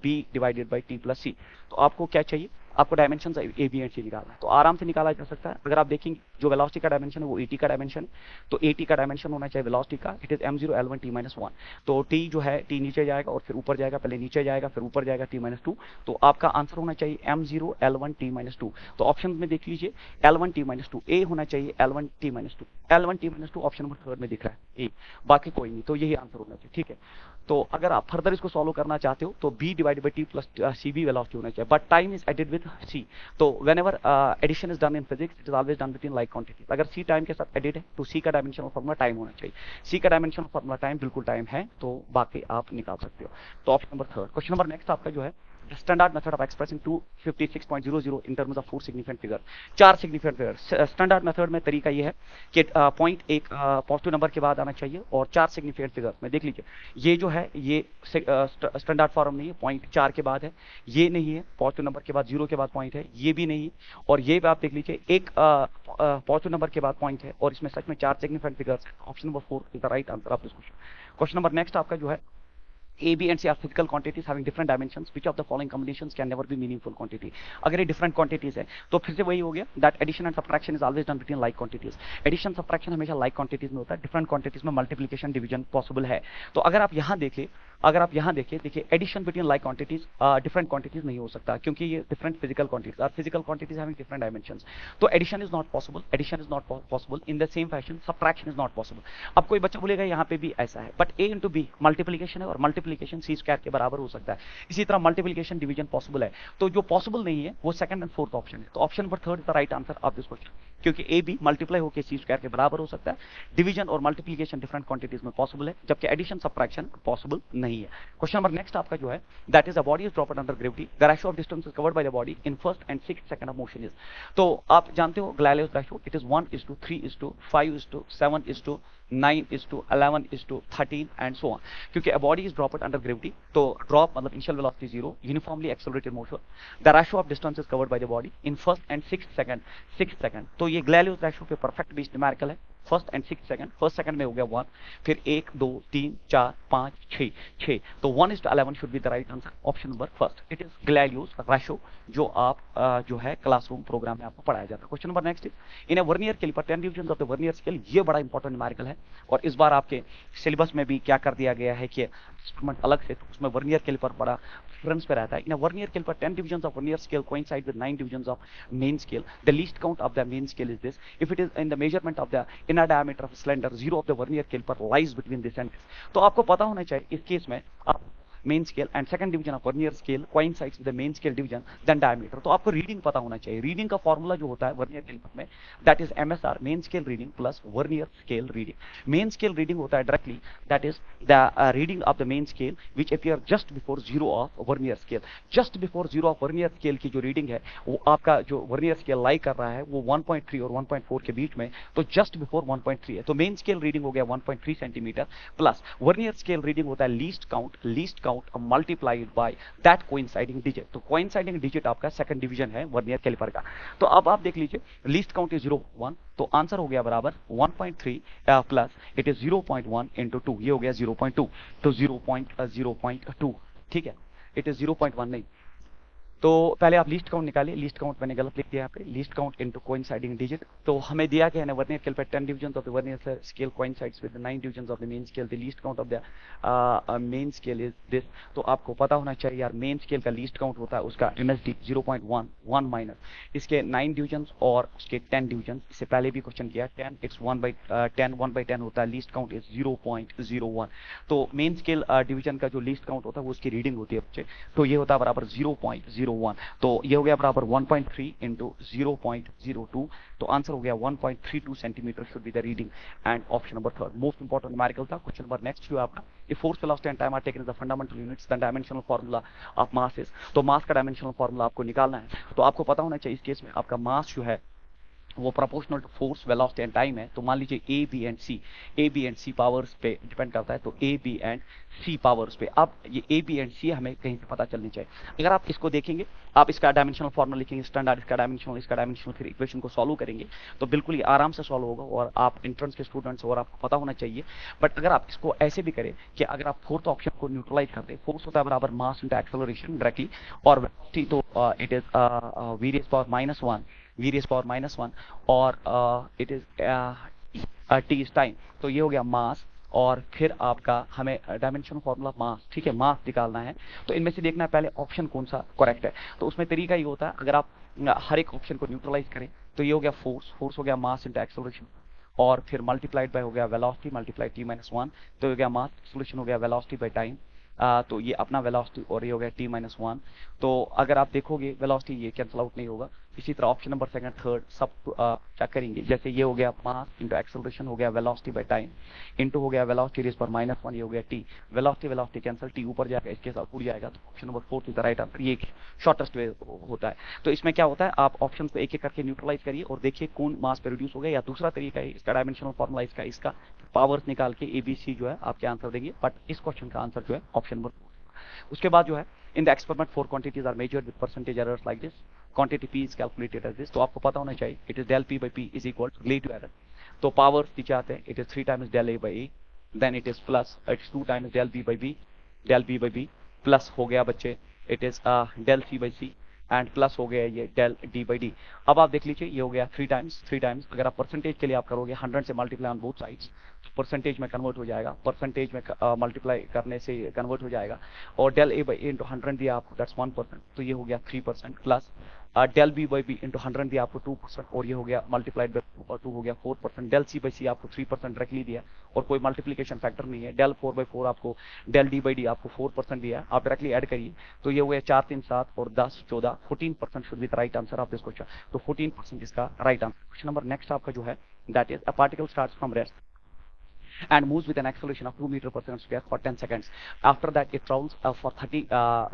b divided by t plus c। तो आपको क्या चाहिए, आपको डायमेंशन ए बी एंड सी निकालना है, तो आराम से निकाला जा सकता है। अगर आप देखेंगे जो वेलोसिटी का डायमेंशन है वो एटी का डायमेंशन है, तो एटी का डायमेंशन होना चाहिए वेलोसिटी का, it is m0 l1 t minus 1। तो टी जो है टी नीचे जाएगा और फिर ऊपर जाएगा, पहले नीचे जाएगा फिर ऊपर जाएगा t minus 2, तो आपका आंसर होना चाहिए m0 l1 t minus 2। तो ऑप्शन में देख लीजिए l1 t minus 2, ए होना चाहिए l1 t minus 2, l1 t minus 2 option number third में दिख रहा है ए, बाकी कोई नहीं, तो यही आंसर होना चाहिए। ठीक है, तो अगर आप फर्दर इसको सॉल्व करना चाहते हो तो b divided by t plus c b velocity होना चाहिए, but time is added with c। तो whenever addition is done in physics it is always done between like quantities. अगर c टाइम के साथ एडेड है तो c का dimension of formula time होना चाहिए, c का डायमेंशन ऑफ फॉर्मूला टाइम बिल्कुल टाइम है, तो बाकी आप निकाल सकते हो। तो option number third. Question number next आपका जो है standard method of expressing 256.00 in terms of 4 significant figure, 4 significant figure. Standard method में तरीका ये है कि पॉइंट एक पॉजिटिव नंबर के बाद आना चाहिए और 4 सिग्निफिकेंट फिगर में देख लीजिए, ये जो है ये स्टैंडर्ड फॉर्म नहीं है, पॉइंट 4 के बाद है, ये नहीं है, पॉजिटिव नंबर के बाद 0 के बाद पॉइंट है, ये भी नहीं है, और ये भी आप देख लीजिए एक पॉजिटिव नंबर के बाद पॉइंट है और इसमें सच में 4 सिग्निफिकेंट फिगर्स है। Option number 4 is the right answer of this question. Question number next आपका जो है A, B and C are physical quantities having different dimensions. Which of the following combinations can never be meaningful quantity? अगर ये different quantities है तो फिर से वही हो गया that addition and subtraction is always done between like quantities. Addition subtraction हमेशा like quantities में होता है, different quantities में multiplication division possible है। तो अगर आप यहाँ देखें, देखिए addition between like quantities different quantities नहीं हो सकता क्योंकि ये different physical quantities are physical quantities having different dimensions. तो addition is not possible, in the same fashion subtraction is not possible. अब कोई बच्चा बोलेगा यहाँ पे भी ऐसा है, but a into b multiplication है और मल्टीप्लीकेशन सी स्क्वायर के बराबर हो सकता है, इसी तरह मल्टीप्लीकेशन डिवीजन पॉसिबल है। तो जो पॉसिबल नहीं है वो सेकंड एंड फोर्थ ऑप्शन है, तो option number third is the right answer of this question, क्योंकि ए बी मल्टीप्लाई होकर सी स्क्वायर के बराबर हो सकता है, डिवीजन और मल्टीप्लीकेशन डिफरेंट क्वांटिटीज में पॉसिबल है, जबकि एडिशन सब्ट्रैक्शन पॉसिबल नहीं है। क्वेश्चन नंबर नेक्स्ट आपका जो है that is the body is dropped under gravity, the ratio of distance is covered by the body in first and sixth second of motion is. तो आप जानते हो Galileo's ratio it is 1:3:5:7:9:11:13 and so on, क्योंकि a body is dropped under gravity, तो drop मतलब initial velocity 0, uniformly accelerated motion, the ratio of distance is covered by the body in first and sixth second. तो ये ग्लाइलियस ratio पे perfect based numerical है, first and sixth second, first second में हो गया 1, फिर 1 2 3 4 5 6, तो 1:11 should be the right answer, option number first, it is Galileo's ratio, जो आप जो है क्लासरूम प्रोग्राम में आपको पढ़ाया जाता है। Question number next is in a vernier calliper 10 division of the vernier scale, ये बड़ा इंपॉर्टेंट न्यूमेरिकल है और इस बार आपके सिलेबस में भी क्या कर दिया गया है कि इंस्ट्रूमेंट अलग से, तो उसमें वर्नियर कैलिपर बड़ा रेफरेंस पे रहता है। In a vernier calliper 10 divisions of vernier scale coincide with 9 divisions of main scale, the least count of the main scale is this, if it is in the measurement of the inner diameter of cylinder, zero of the vernier caliper lies between this and this। तो आपको पता होना चाहिए इस case में आप main scale and second division of vernier scale coincides with the main scale division then diameter. तो आपको रीडिंग पता होना चाहिए, रीडिंग का फॉर्मूला जो होता है वर्नियर कैलिपर में that is MSR, main scale reading plus vernier scale reading. Main scale reading होता है directly that is the reading of the main scale which appear just before zero of vernier scale. Just before zero of vernier scale की जो reading है वो आपका जो vernier scale लाई कर रहा है वो 1.3 और 1.4 के बीच में, तो जस्ट बिफोर 1.3 है, तो मेन स्केल रीडिंग हो गया 1.3 centimetre plus vernier scale reading होता है least count multiply by that coinciding digit। तो coinciding digit आपका सेकंड डिवीजन है वर्नियर कैलिपर का। तो अब आप देख लीजिए लीस्ट काउंट इज 0.1, तो आंसर हो गया बराबर 1.3 प्लस इट इज 0.1 इंटू 2, ये हो गया 0.2, तो 0.2, ठीक है, इट इज 0.1 नहीं। तो पहले आप लीस्ट काउंट निकालिए, लीस्ट काउंट मैंने गलत लिख दिया यहाँ पे, least count into coinciding digit. तो हमें दिया गया है वर्नियर स्केल पे 10 divisions of the vernier scale coincides with 9 divisions of the main scale, the least count of the main scale is this. तो आपको पता होना चाहिए यार मेन स्केल का लीस्ट काउंट होता है उसका MSD 0.1 माइनस इसके 9 डिविजन्स और उसके 10 डिविजन्स। इससे पहले भी क्वेश्चन किया 10 इट्स 1/10 होता है, लीस्ट काउंट इज 0.01। तो मेन स्केल डिवीजन का जो लीस्ट काउंट होता है वो उसकी रीडिंग होती है बच्चे, तो ये होता है बराबर 0.01, तो ये हो गया बराबर 1.3 इंटू 0.02, तो आंसर हो गया 1.32 centimetre should be the reading and option number third most important numerical था। क्वेश्चन नंबर नेक्स्ट जो आपका if force velocity and time are taken as the fundamental units then dimensional formula of mass is, तो मास का dimensional formula आपको निकालना है। तो आपको पता होना चाहिए इस केस में आपका मास जो है वो proportional to force velocity and time है, तो मान लीजिए a b and c powers पे डिपेंड करता है, तो a b and c powers पे। अब ये ए बी एंड सी हमें कहीं पे पता चलनी चाहिए। अगर आप इसको देखेंगे, आप इसका डायमेंशनल फॉर्मूला लिखेंगे, स्टैंडर्ड इसका डायमेंशनल, फिर इक्वेशन को सॉल्व करेंगे तो बिल्कुल ये आराम से सॉल्व होगा, और आप इंट्रेंस के स्टूडेंट्स और आपको पता होना चाहिए। बट अगर आप इसको ऐसे भी करें कि अगर आप फोर्थ ऑप्शन को न्यूट्रलाइज करते हैं, फोर्स होता है बराबर मास इंटू एक्सेलरेशन डायरेक्टली, और वेलोसिटी तो it is various power minus one, और it is t is time. तो ये हो गया मास, और फिर आपका हमें डायमेंशन फॉर्मूला मास, ठीक है, मास निकालना है। तो इनमें से देखना है पहले ऑप्शन कौन सा करेक्ट है। तो उसमें तरीका ये होता है, अगर आप हर एक ऑप्शन को न्यूट्रलाइज करें तो ये हो गया फोर्स हो गया मास इंटू एक्सेलरेशन, और फिर मल्टीप्लाइड बाय हो गया velocity multiplied T minus one, तो हो गया मास, एक्सेलरेशन हो गया वेलोसिटी बाय टाइम, तो ये अपना वेलोसिटी, और ये हो गया टी माइनस वन। तो अगर आप देखोगे वेलोसिटी ये कैंसिल आउट नहीं होगा। इसी तरह ऑप्शन नंबर सेकंड थर्ड सब चेक करेंगे, जैसे ये हो गया मास इंटू एक्सेलरेशन हो गया वेलोसिटी बाय टाइम, इंटू हो गया वेलोसिटी रेज़ पर माइनस वन, ये हो गया टी, वेलोसिटी कैंसिल, टी ऊपर जाएगा, इसके साथ उड़ जाएगा, तो option number fourth is the right answer. ये शॉर्टेस्ट वे होता है। तो इसमें क्या होता है, आप ऑप्शन को एक एक करके न्यूट्रलाइज करिए और देखिए कौन मास पे रिड्यूस हो गया, या दूसरा तरीका है इसका डायमेंशनल फॉर्मूला इसका पावर्स निकाल के एबीसी जो है आपके आंसर देंगे। बट इस क्वेश्चन का आंसर जो है ऑप्शन नंबर। उसके बाद जो है, in the experiment 4 quantities are measured with percentage errors like this, quantity p is calculated as this. तो आपको पता होना चाहिए it is del p by p is equal to relative error. तो पावर्स नीचे आते हैं, it is 3 times del a by a, then it is plus it's 2 times del b by b, plus हो गया बच्चे it is del C by C, and plus हो गया ये डेल डी बाई डी। अब आप देख लीजिए ये हो गया 3 टाइम्स। अगर आप परसेंटेज के लिए आप करोगे 100 से मल्टीप्लाई ऑन बोथ साइड्स, तो परसेंटेज में कन्वर्ट हो जाएगा, परसेंटेज में मल्टीप्लाई करने से कन्वर्ट हो जाएगा। और del a by a into 100 दिया आपको, दैट्स 1%, तो ये हो गया 3%, plus del b by b into 100 दिया आपको 2%, और ये हो गया मल्टीप्लाइड बाई 2 हो गया 4%, डेल सी बाई सी आपको 3% डायरेक्टली दिया, और कोई मल्टीप्लीकेशन फैक्टर नहीं है, डेल 4 बाई 4 आपको, डेल डी बाई डी आपको 4% दिया है, आप डायरेक्टली ऐड करिए, तो ये हो गया 4 3 7 और 10 14, 14% should be the right answer of this question. तो 14% इसका right answer. Question number next आपका जो है, that is a particle starts from rest and moves with an acceleration of 2 meter per second square for 10 seconds. After that it travels for 30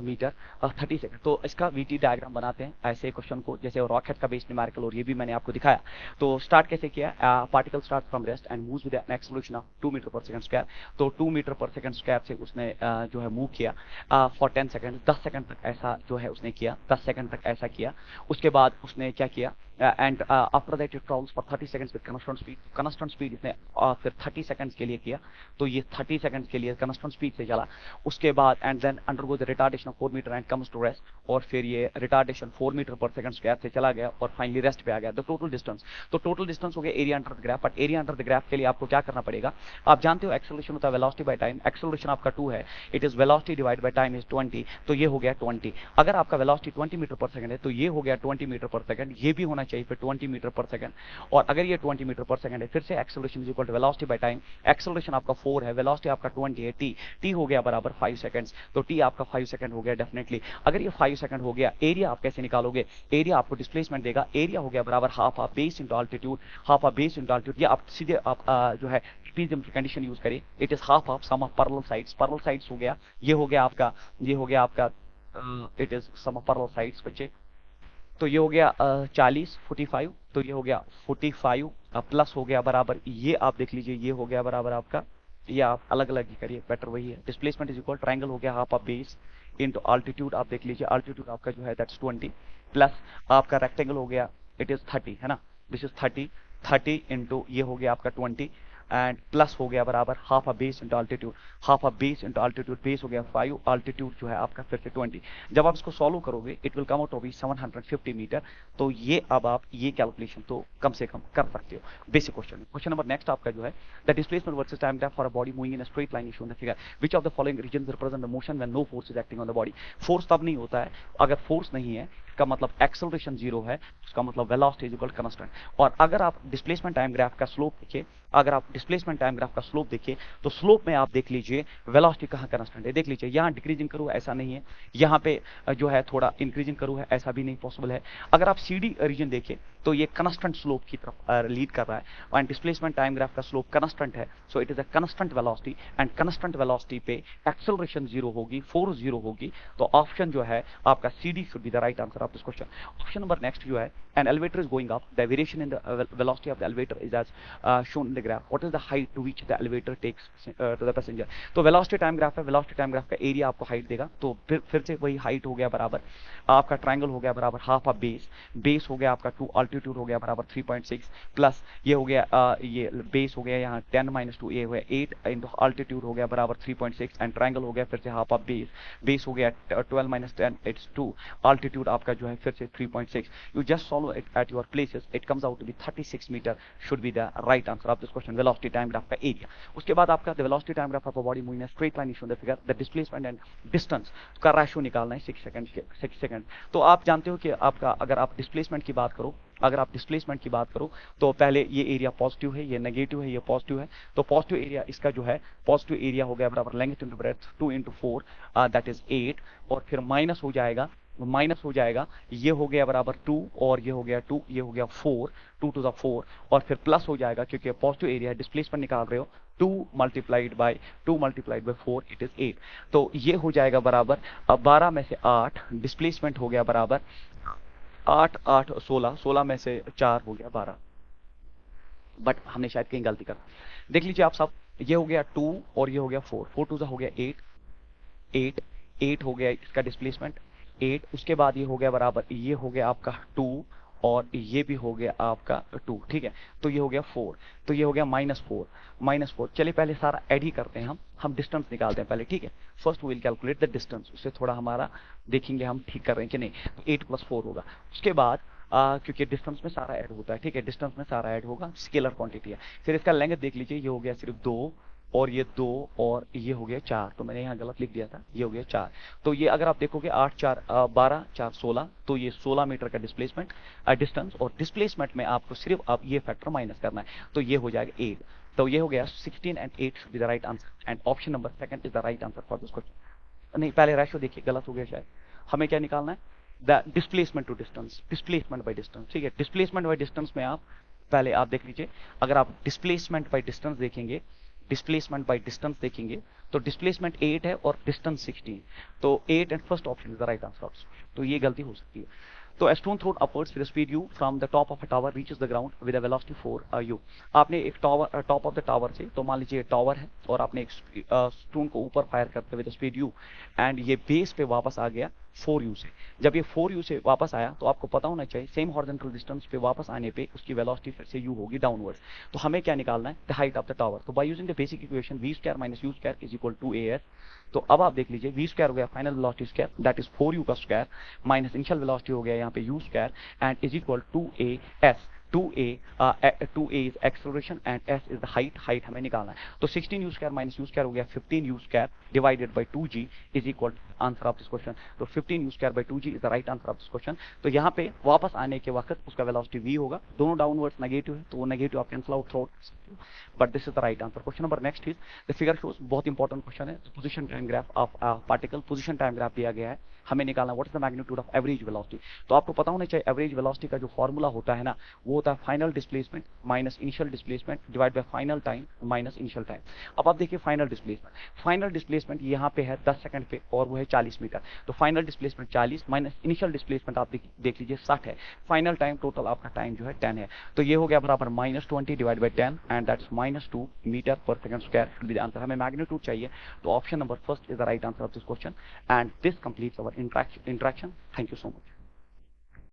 meter 30 second. तो इसका VT diagram बनाते हैं ऐसे question को, जैसे रॉकेट का बेस न्यूमेरिकल, और ये भी मैंने आपको दिखाया। तो स्टार्ट कैसे किया, particle start from rest and moves with an acceleration of 2 metre per second square. तो 2 मीटर पर सेकंड स्क्वायर से उसने जो है मूव किया फॉर 10 सेकंड, 10 सेकंड तक ऐसा जो है उसने किया, 10 सेकंड तक ऐसा किया। उसके बाद उसने क्या किया, and after that it travels for 30 seconds with constant speed इसने फिर 30 सेकंड्स के लिए किया, तो ये 30 सेकंड्स के लिए कांस्टेंट स्पीड से चला। उसके बाद and then undergo the retardation of 4 metre and comes to rest, और फिर ये retardation 4 metre per second square से चला गया और फाइनली रेस्ट पे आ गया। द टोटल डिस्टेंस, तो टोटल डिस्टेंस हो गया area under the graph. But area under the graph के लिए आपको क्या करना पड़ेगा, आप जानते हो एक्सेलरेशन होता है वेलोसिटी बाय टाइम, एक्सेलरेशन आपका 2 है, it is velocity divide by time is 20, तो ये हो गया 20। अगर आपका वेलोसिटी 20 मीटर पर सेकंड है तो ये हो गया 20 मीटर पर सेकंड, ये भी होना चाहिए फिर 20 मीटर पर सेकंड। और अगर ये 20 मीटर पर सेकंड है, फिर से acceleration is equal to velocity by time, acceleration आपका 4 है, वेलोसिटी आपका 20 है, टी हो गया बराबर 5 सेकंड्स, तो टी आपका 5 सेकंड हो गया डेफिनेटली। अगर ये 5 सेकंड हो गया, एरिया आप कैसे निकालोगे, एरिया आपको डिस्प्लेसमेंट देगा, एरिया हो गया बराबर half of base into altitude, half of base into altitude. ये आप सीधे आप जो है ट्रेपेजियम की कंडीशन यूज करें, it is half of sum of parallel sides हो गया, ये हो गया आपका it is sum of parallel sides बच्चे। तो ये हो गया 40 45, तो ये हो गया 45 प्लस हो गया बराबर, ये आप देख लीजिए ये हो गया बराबर आपका, ये आप अलग अलग ही करिए, बेटर वही है। डिस्प्लेसमेंट इज इक्वल ट्रायंगल हो गया half of base into altitude, आप देख लीजिए अल्टीट्यूड आपका जो है दैट्स 20, प्लस आपका रेक्टेंगल हो गया इट इज 30 है ना, दिस इज 30 इनटू ये हो गया आपका 20, एंड प्लस हो गया बराबर half of base into altitude, half of base into altitude, base हो गया 5, अल्टीट्यूड जो है आपका फिर से 20। जब आप इसको सॉल्व करोगे it will come out to be 750 metre. तो ये अब आप ये कैलकुलेशन तो कम से कम कर सकते हो बेसिक क्वेश्चन में। क्वेश्चन नंबर नेक्स्ट आपका जो है, the displacement versus time graph for a body moving in a straight line is shown the figure, which of the following reasons represent the motion when no force is acting on the body. Force तब नहीं होता है अगर force नहीं है, इसका मतलब acceleration 0 है, उसका मतलब वेलोसिटी इज इक्वल कांस्टेंट। और अगर आप डिस्प्लेसमेंट टाइम ग्राफ का स्लोप देखिए, अगर आप डिस्प्लेसमेंट टाइम ग्राफ का स्लोप देखिए, तो स्लोप में आप देख लीजिए वेलोसिटी कहाँ कांस्टेंट है, देख लीजिए यहाँ डिक्रीजिंग करूँ ऐसा नहीं है, यहाँ पे जो है थोड़ा इंक्रीजिंग करूँ है ऐसा भी नहीं पॉसिबल है। अगर आप सीडी रीजन देखिए, तो ये कंस्टेंट स्लोप की तरफ लीड कर रहा है, एंड डिस्प्लेसमेंट टाइम ग्राफ का स्लोप कंस्टेंट है, so it is a constant velocity, and constant velocity पे एक्सेलरेशन 0 होगी, फोर्स 0 होगी, तो ऑप्शन जो है आपका C D should be the right answer of this question. Option number next जो है, an elevator is going up, the variation in the velocity of the elevator is as shown in the graph, what is the height to which the elevator takes to the passenger. तो velocity time graph है, velocity time graph का area आपको height देगा, तो फिर से वही height हो गया बराबर आपका ट्रायंगल हो गया बराबर हाफ ऑफ बेस, बेस हो गया आपका 2, अल्टीट्यूड हो गया बराबर 3.6, प्लस ये हो गया ये बेस हो गया यहाँ 10 - 2, ये हो गया 8 इंटू अल्टीट्यूड हो गया बराबर 3.6, एंड ट्रायंगल हो गया फिर से हाफ ऑफ बेस, बेस हो गया 12 - 10 इट्स 2, अल्टीट्यूड आपका जो है फिर से 3.6। You just solve it at your places, it comes out to be 36 metre should be the right answer of this question, velocity time graph का एरिया। उसके बाद आपका the velocity time graph of a body moving in a straight line is shown the figure, the displacement and distance का ratio निकालना है 6 second. तो आप जानते हो कि आपका अगर आप डिस्प्लेसमेंट की बात करो, अगर आप डिस्प्लेसमेंट की बात करो तो पहले ये एरिया पॉजिटिव है, ये नेगेटिव है, ये पॉजिटिव है, तो पॉजिटिव एरिया इसका जो है पॉजिटिव एरिया हो गया बराबर length into breadth 2 × 4 that is 8, और फिर माइनस हो जाएगा ये हो गया बराबर 2, और ये हो गया 2, ये हो गया 4, 2 to the 4, और फिर प्लस हो जाएगा क्योंकि पॉजिटिव एरिया डिस्प्लेसमेंट निकाल रहे हो, 2 multiplied by 4 इट इज 8, तो ये हो जाएगा बराबर 12 में से 8, डिस्प्लेसमेंट हो गया बराबर 8 8 16, 16 में से 4 हो गया 12, बट हमने शायद कहीं गलती कर, देख लीजिए आप सब, ये हो गया 2 और ये हो गया 4, 4 2 हो गया 8 8 हो गया इसका डिस्प्लेसमेंट 8, उसके बाद ये हो गया बराबर, ये हो गया आपका 2, और ये भी हो गया आपका 2, ठीक है, तो ये हो गया 4, तो ये हो गया -4। चलिए पहले सारा ऐड ही करते हैं, हम डिस्टेंस निकालते हैं पहले, ठीक है। First we will calculate the distance, उससे थोड़ा हमारा देखेंगे हम ठीक कर रहे हैं कि नहीं, तो 8 + 4 होगा। उसके बाद क्योंकि डिस्टेंस में सारा ऐड होता है, ठीक है, डिस्टेंस में सारा ऐड होगा, स्केलर क्वांटिटी है। फिर इसका लेंथ देख लीजिए, ये हो गया सिर्फ 2, और ये 2, और ये हो गया 4, तो मैंने यहाँ गलत लिख दिया था, ये हो गया 4, तो ये अगर आप देखोगे 8 4 12 4 16, तो ये 16 मीटर का डिस्प्लेसमेंट डिस्टेंस, और डिस्प्लेसमेंट में आपको सिर्फ अब ये फैक्टर माइनस करना है, तो ये हो जाएगा 8, तो ये हो गया 16 and 8 should be the right answer, and option number 2 is the right answer for this question। नहीं, पहले रेशियो देखिए गलत हो गया शायद, हमें क्या निकालना है, the displacement to distance, displacement by distance, ठीक है। डिस्प्लेसमेंट बाय डिस्टेंस में आप पहले आप देख लीजिए, अगर आप डिस्प्लेसमेंट बाय डिस्टेंस देखेंगे, तो डिस्प्लेसमेंट 8 है और डिस्टेंस 16, तो 8 and first option is the right answer, तो ये गलती हो सकती है। तो a stone thrown upwards with a speed u from the top of a tower reaches the ground with a velocity 4 u। आपने एक tower top of the tower से, तो मान लीजिए टावर है और आपने एक स्टोन को ऊपर फायर करते हुए स्पीड u, एंड ये बेस पे वापस आ गया 4u से। जब ये 4u से वापस आया तो आपको पता होना चाहिए सेम हॉरिजॉन्टल डिस्टेंस पे वापस आने पे उसकी वेलोसिटी फिर से u होगी डाउनवर्ड्स। तो हमें क्या निकालना है, the height of the tower. तो by using the basic equation v² - u² is equal to as। तो अब आप देख लीजिए v² हो गया final velocity square, that is 4u का स्क्वायर, माइनस इनिशियल वेलोसिटी हो गया यहाँ पे u square, and is equal to as। 2a is acceleration and s is the height हमें निकालना है। तो 16u² - u² हो गया 15u² divided by 2g is equal to answer of this question. तो 15u² by 2g is the right answer of this question। तो यहाँ पे वापस आने के वक्त उसका वेलोसिटी v होगा, दोनों डाउनवर्ड्स नेगेटिव है, तो वो नेगेटिव आप cancel out through, but this is the right answer. Question number next is the figure shows, बहुत इंपॉर्टेंट क्वेश्चन है, position time graph of particle, position time graph दिया गया है, हमें निकालना what is the magnitude of average velocity. तो आपको पता होना चाहिए एवरेज वेलोसिटी का जो फॉर्मूला होता है ना, वो होता है final displacement minus initial displacement divide by final time minus initial time. अब आप देखिए फाइनल डिस्प्लेसमेंट यहाँ पे है 10 सेकंड पे और वो है 40 मीटर, तो final displacement 40 minus initial displacement आप देख लीजिए 60 है, फाइनल टाइम टोटल आपका टाइम जो है 10 है, तो ये हो गया बराबर -20 divide by 10 and that's -2 metre per second square with the answer. हमें मैग्नीट्यूड चाहिए, तो option number first is the right answer of this question, and this completes our interaction. Thank you so much.